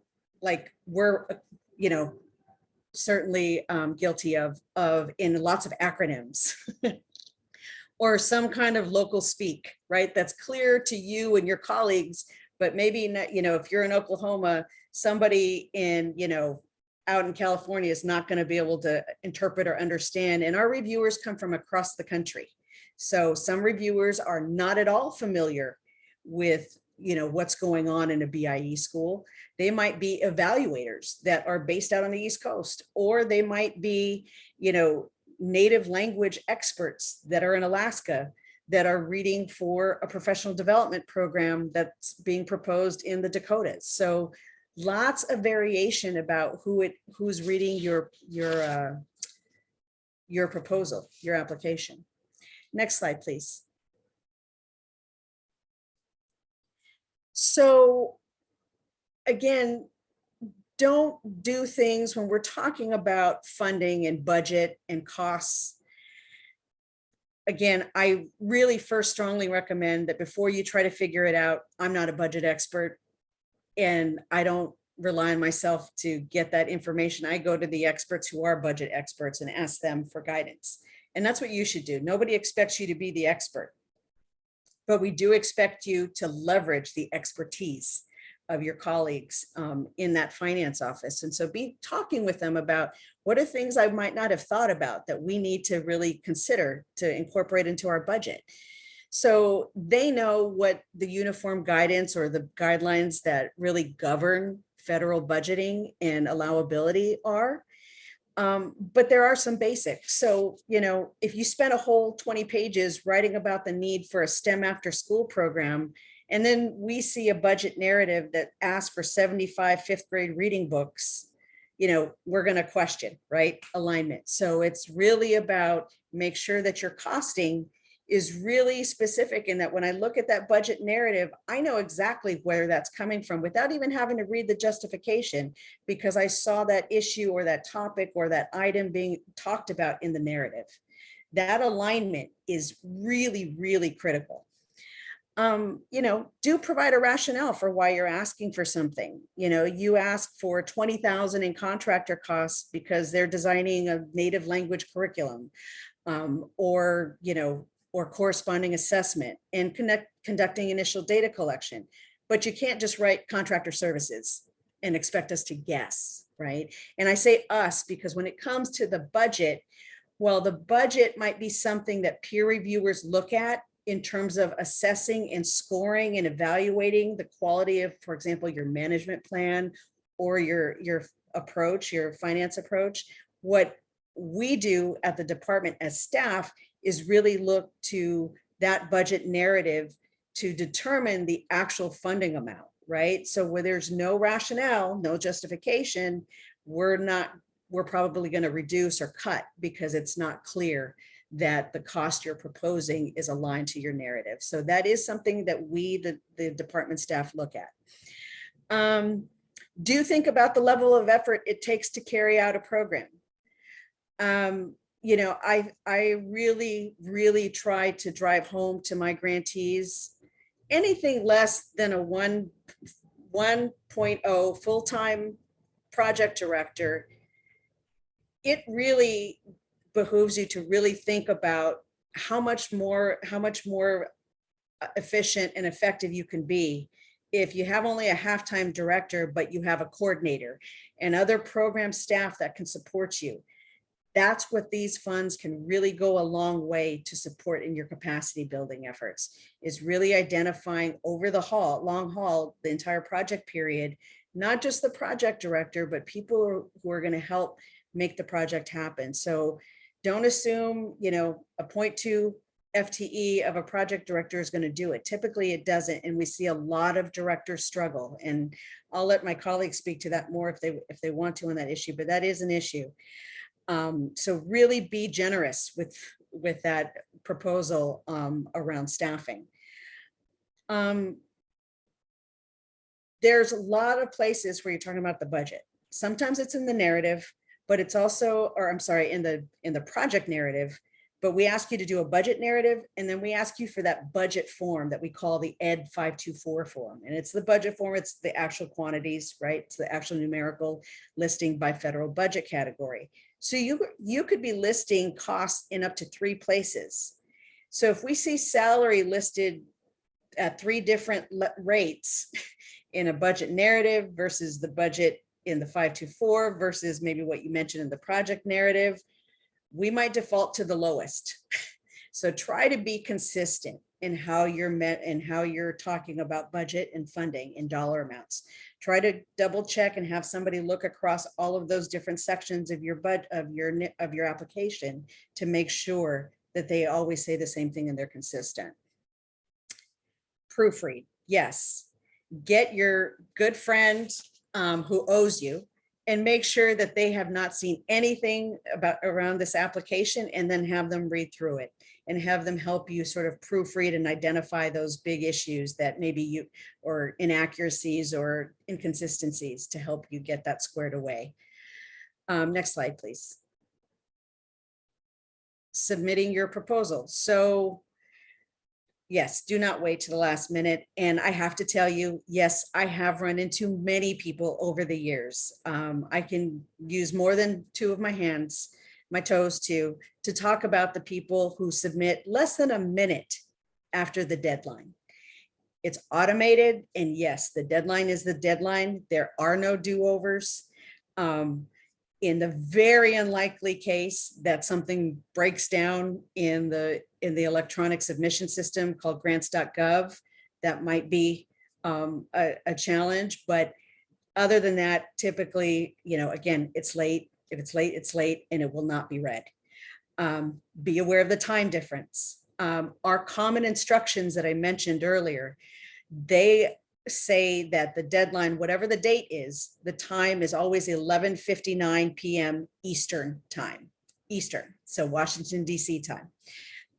like we're, certainly guilty of in lots of acronyms, or some kind of local speak, right? That's clear to you and your colleagues, but maybe not, if you're in Oklahoma, somebody in, out in California is not going to be able to interpret or understand. And our reviewers come from across the country. So some reviewers are not at all familiar with, what's going on in a BIE school. They might be evaluators that are based out on the East Coast, or they might be, native language experts that are in Alaska that are reading for a professional development program that's being proposed in the Dakotas. So lots of variation about who's reading your proposal, your application. Next slide, please. So again, don't do things when we're talking about funding and budget and costs. Again, I really first strongly recommend that before you try to figure it out, I'm not a budget expert, and I don't rely on myself to get that information. I go to the experts who are budget experts and ask them for guidance. And that's what you should do. Nobody expects you to be the expert, but we do expect you to leverage the expertise of your colleagues in that finance office. And so be talking with them about what are things I might not have thought about that we need to really consider to incorporate into our budget. So they know what the uniform guidance or the guidelines that really govern federal budgeting and allowability are. But there are some basics. So, if you spend a whole 20 pages writing about the need for a STEM after school program, and then we see a budget narrative that asks for 75 fifth grade reading books, we're going to question, right? Alignment. So it's really about make sure that your costing is really specific, in that when I look at that budget narrative, I know exactly where that's coming from without even having to read the justification, because I saw that issue or that topic or that item being talked about in the narrative. That alignment is really, really critical. Do provide a rationale for why you're asking for something. You ask for $20,000 in contractor costs because they're designing a native language curriculum, or corresponding assessment and conducting initial data collection. But you can't just write contractor services and expect us to guess, right? And I say us because when it comes to the budget, well, the budget might be something that peer reviewers look at in terms of assessing and scoring and evaluating the quality of, for example, your management plan or your approach, your finance approach. What we do at the department as staff is really look to that budget narrative to determine the actual funding amount, right? So where there's no rationale, no justification, we're probably going to reduce or cut because it's not clear that the cost you're proposing is aligned to your narrative. So that is something that we, the department staff, look at. Do think about the level of effort it takes to carry out a program. I really, really try to drive home to my grantees, anything less than a 1.0 full-time project director, it really behooves you to really think about how much more efficient and effective you can be if you have only a half-time director, but you have a coordinator and other program staff that can support you, that's what these funds can really go a long way to support in your capacity building efforts, is really identifying over the long haul, the entire project period, not just the project director, but people who are going to help make the project happen. So don't assume, a 0.2 FTE of a project director is going to do it. Typically it doesn't. And we see a lot of directors struggle. And I'll let my colleagues speak to that more if they want to on that issue, but that is an issue. So really be generous with that proposal around staffing. There's a lot of places where you're talking about the budget. Sometimes it's in the narrative, but it's also, or I'm sorry, in the project narrative, but we ask you to do a budget narrative, and then we ask you for that budget form that we call the Ed 524 form. And it's the budget form, it's the actual quantities, right? It's the actual numerical listing by federal budget category. So you could be listing costs in up to 3 places. So if we see salary listed at 3 different rates in a budget narrative versus the budget in the 524 versus maybe what you mentioned in the project narrative, we might default to the lowest. So try to be consistent in how you're met and how you're talking about budget and funding in dollar amounts. Try to double check and have somebody look across all of those different sections of your of your application to make sure that they always say the same thing and they're consistent. Proofread, yes. Get your good friend who owes you and make sure that they have not seen anything around this application, and then have them read through it and have them help you sort of proofread and identify those big issues that maybe or inaccuracies or inconsistencies to help you get that squared away. Next slide, please. Submitting your proposal. So yes, do not wait to the last minute. And I have to tell you, yes, I have run into many people over the years. I can use more than 2 of my toes to talk about the people who submit less than a minute after the deadline. It's automated, and yes, the deadline is the deadline. There are no do-overs. In the very unlikely case that something breaks down in the electronic submission system called grants.gov, that might be a challenge. But other than that, typically, again, it's late. If it's late, it's late, and it will not be read. Be aware of the time difference. Our common instructions that I mentioned earlier, they say that the deadline, whatever the date is, the time is always 11:59 p.m. Eastern time, so Washington, D.C. time,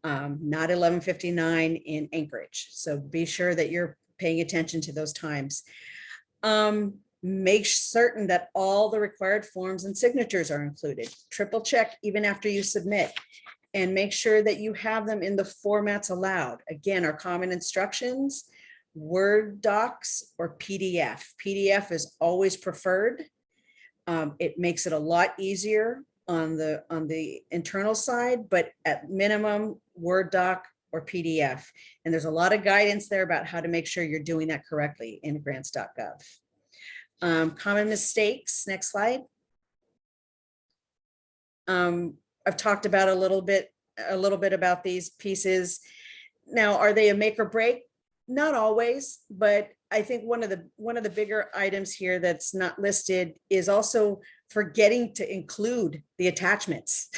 not 11:59 in Anchorage. So be sure that you're paying attention to those times. Make certain that all the required forms and signatures are included. Triple check even after you submit, and make sure that you have them in the formats allowed. Again, our common instructions: Word docs or PDF. PDF is always preferred. It makes it a lot easier on the internal side, but at minimum, Word doc or PDF. And there's a lot of guidance there about how to make sure you're doing that correctly in grants.gov. Common mistakes, next slide. I've talked about a little bit about these pieces. Now, are they a make or break? Not always, but I think one of the bigger items here that's not listed is also forgetting to include the attachments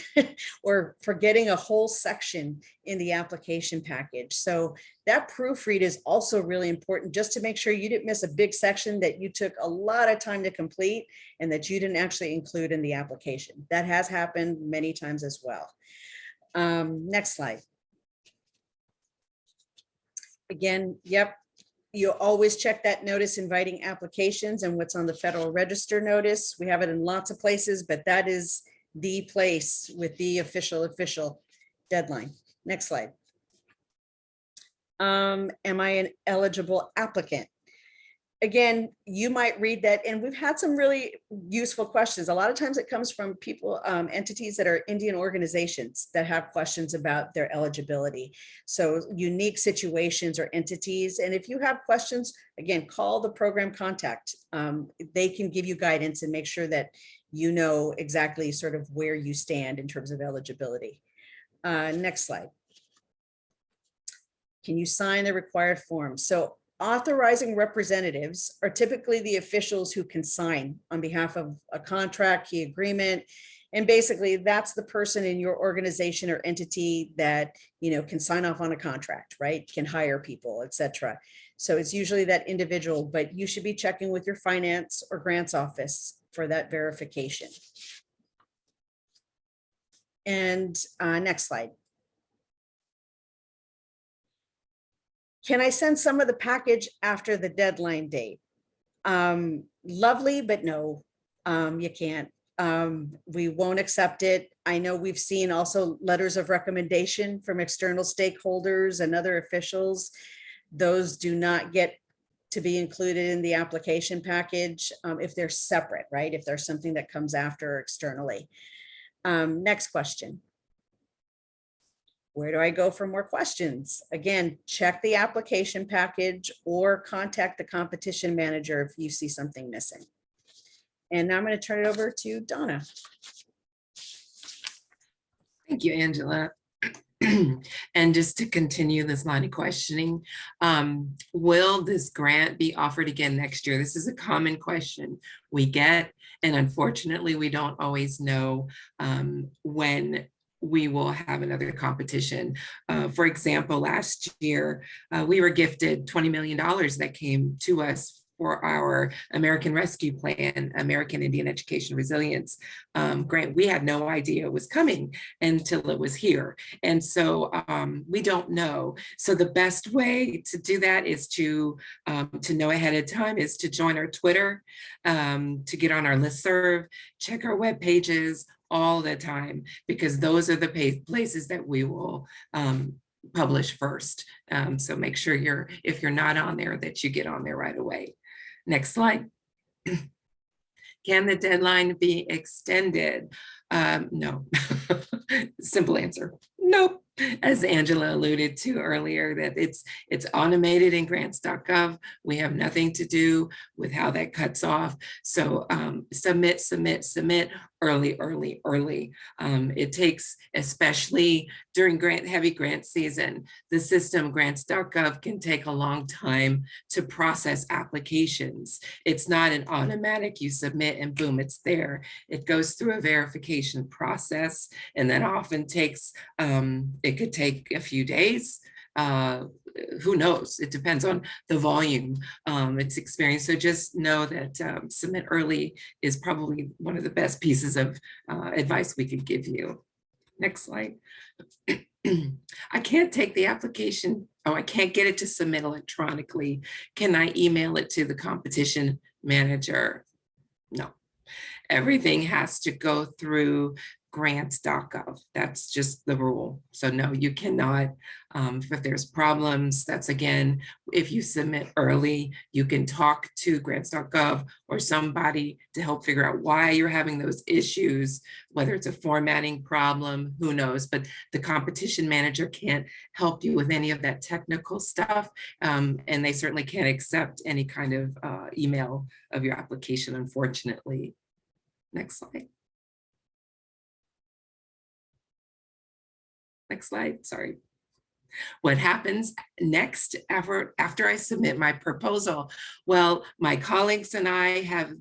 or forgetting a whole section in the application package. So that proofread is also really important, just to make sure you didn't miss a big section that you took a lot of time to complete and that you didn't actually include in the application. That has happened many times as well. Next slide. Again, yep, you always check that notice inviting applications and what's on the Federal Register notice. We have it in lots of places, but that is the place with the official deadline. Next slide. Am I an eligible applicant? again, you might read that, and we've had some really useful questions. A lot of times it comes from people, entities that are Indian organizations that have questions about their eligibility. So unique situations or entities. And if you have questions, again, call the program contact. They can give you guidance and make sure that you know exactly sort of where you stand in terms of eligibility. Next slide. Can you sign the required forms? So authorizing representatives are typically the officials who can sign on behalf of a contract, key agreement. And basically that's the person in your organization or entity that, you know, can sign off on a contract, right? Can hire people, etc. So it's usually that individual, but you should be checking with your finance or grants office for that verification. And next slide. Can I send some of the package after the deadline date? Lovely, but no, you can't. We won't accept it. I know we've seen also letters of recommendation from external stakeholders and other officials. Those do not get to be included in the application package if they're separate, right? If there's something that comes after externally. Next question. Where do I go for more questions? Again, check the application package or contact the competition manager if you see something missing. And now I'm going to turn it over to Donna. Thank you, Angela. And just to continue this line of questioning, will this grant be offered again next year? This is a common question we get, and unfortunately, we don't always know when we will have another competition. For example, last year, we were gifted $20 million that came to us for our American Rescue Plan, American Indian Education Resilience grant. We had no idea it was coming until it was here. And so we don't know. So the best way to do that is to know ahead of time, is to join our Twitter, to get on our listserv, check our web pages all the time, because those are the places that we will publish first. So make sure if you're not on there, that you get on there right away. Next slide. Can the deadline be extended? No. Simple answer, nope. As Angela alluded to earlier, that it's automated in grants.gov. We have nothing to do with how that cuts off. So submit early. It takes, especially during heavy grant season, the system grants.gov can take a long time to process applications. It's not an automatic, you submit and boom, it's there. It goes through a verification process, and that often takes, it could take a few days. Who knows? It depends on the volume it's experienced. So just know that submit early is probably one of the best pieces of advice we could give you. Next slide. I can't take the application. Oh, I can't get it to submit electronically. Can I email it to the competition manager? No. Everything has to go through grants.gov. That's just the rule. So no, you cannot. If there's problems, that's again, if you submit early, you can talk to grants.gov or somebody to help figure out why you're having those issues, whether it's a formatting problem, who knows, but the competition manager can't help you with any of that technical stuff. And they certainly can't accept any kind of email of your application, unfortunately. Next slide. Next slide, sorry. What happens next after I submit my proposal? Well, my colleagues and I have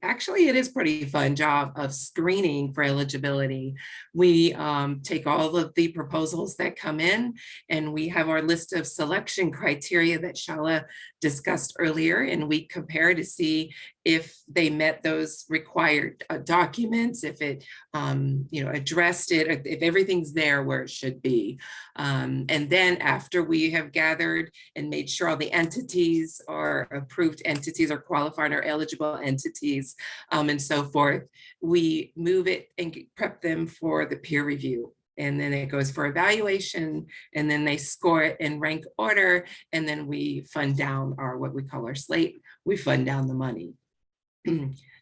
actually it is pretty fun job of screening for eligibility. We take all of the proposals that come in, and we have our list of selection criteria that Shala discussed earlier, and we compare to see if they met those required documents, if it addressed it, if everything's there where it should be. And then after we have gathered and made sure all the entities are approved entities or qualified or eligible entities and so forth, we move it and prep them for the peer review. and then it goes for evaluation, and then they score it in rank order, and then we fund down our, what we call our slate, we fund down the money.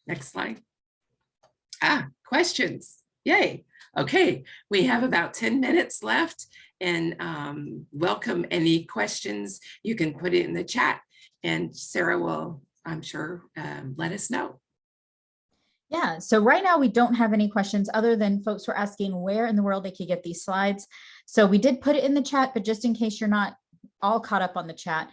Next slide. Questions. Yay. Okay, we have about 10 minutes left, and welcome any questions. You can put it in the chat, and Sarah will, I'm sure, let us know. Yeah, so right now we don't have any questions other than folks were asking where in the world they could get these slides. So we did put it in the chat, but just in case you're not all caught up on the chat,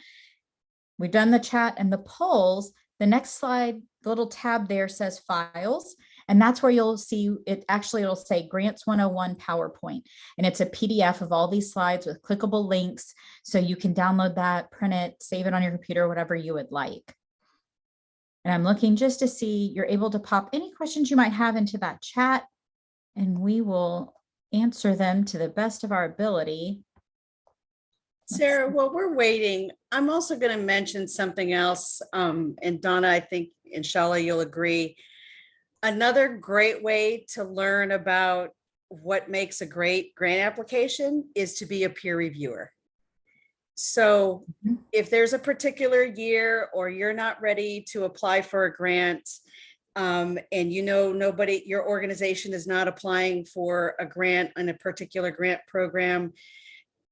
we've done the chat and the polls. The next slide, the little tab there says files, and that's where you'll see it. Actually, it'll say Grants 101 PowerPoint, and it's a PDF of all these slides with clickable links. So you can download that, print it, save it on your computer, whatever you would like. And I'm looking just to see, you're able to pop any questions you might have into that chat, and we will answer them to the best of our ability. Sarah, while we're waiting, I'm also going to mention something else. And Donna, I think, inshallah, you'll agree. Another great way to learn about what makes a great grant application is to be a peer reviewer. So if there's a particular year or you're not ready to apply for a grant, and you know nobody, your organization is not applying for a grant in a particular grant program,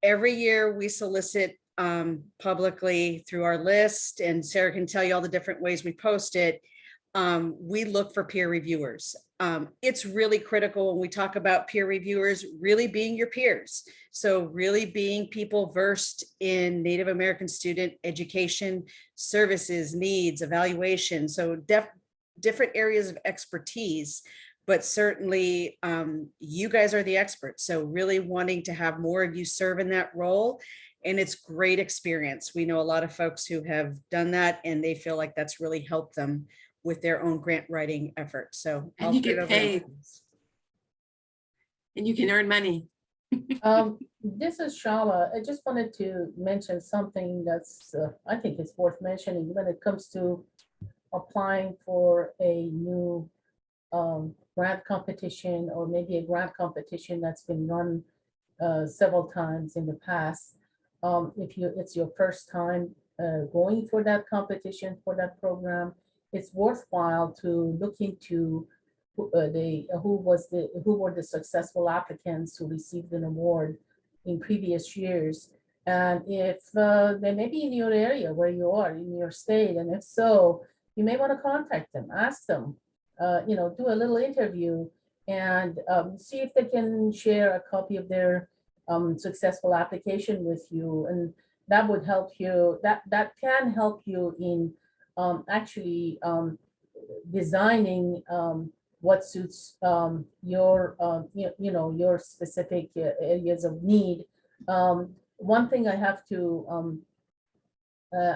every year we solicit publicly through our list, and Sarah can tell you all the different ways we post it. We look for peer reviewers. It's really critical when we talk about peer reviewers really being your peers. So really being people versed in Native American student education, services, needs, evaluation. So different areas of expertise, but certainly you guys are the experts. So really wanting to have more of you serve in that role. And it's great experience. We know a lot of folks who have done that, and they feel like that's really helped them with their own grant writing efforts. So And you get paid. And you can earn money. This is Shala. I just wanted to mention something that's, I think it's worth mentioning when it comes to applying for a new grant competition, or maybe a grant competition that's been run several times in the past. If it's your first time going for that competition, for that program, it's worthwhile to look into who were the successful applicants who received an award in previous years, and if they may be in your area where you are in your state, and if so, you may want to contact them, ask them, do a little interview, and see if they can share a copy of their successful application with you, and that would help you. That can help you in actually designing what suits your your specific areas of need. One thing I have to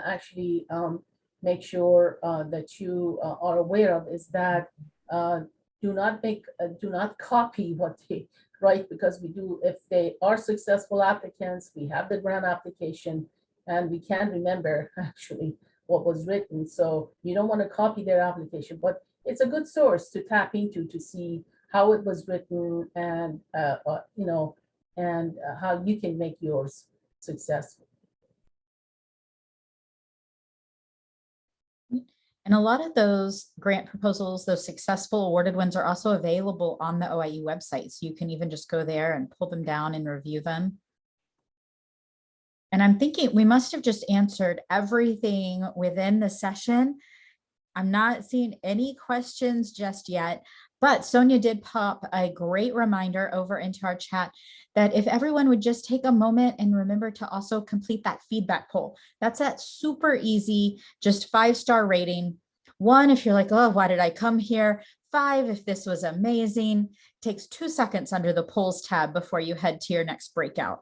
actually make sure that you are aware of is that do not copy what they write, because we do, if they are successful applicants, we have the grant application, and we can remember actually what was written. So you don't want to copy their application, but it's a good source to tap into to see how it was written, and how you can make yours successful. And a lot of those grant proposals, those successful awarded ones, are also available on the OIU website. So you can even just go there and pull them down and review them. And I'm thinking we must have just answered everything within the session. I'm not seeing any questions just yet, but Sonia did pop a great reminder over into our chat that if everyone would just take a moment and remember to also complete that feedback poll. That's that super easy, just 5-star rating. 1, if you're like, oh, why did I come here? 5, if this was amazing. It takes 2 seconds under the polls tab before you head to your next breakout.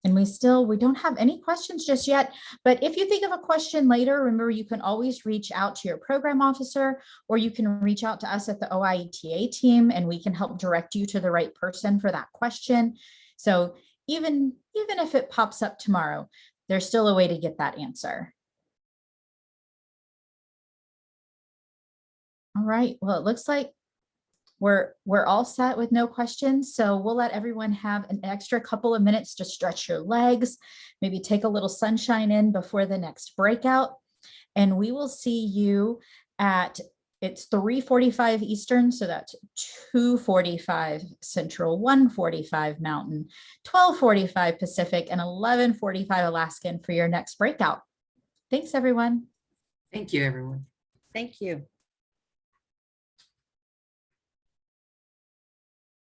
And we don't have any questions just yet, but if you think of a question later, remember you can always reach out to your program officer, or you can reach out to us at the OIETA team, and we can help direct you to the right person for that question. So even if it pops up tomorrow, there's still a way to get that answer. All right, well, it looks like we're all set with no questions. So we'll let everyone have an extra couple of minutes to stretch your legs, maybe take a little sunshine in before the next breakout. And we will see you at, it's 3:45 Eastern, so that's 2:45 Central, 1:45 Mountain, 12:45 Pacific, and 11:45 Alaskan for your next breakout. Thanks, everyone. Thank you, everyone. Thank you.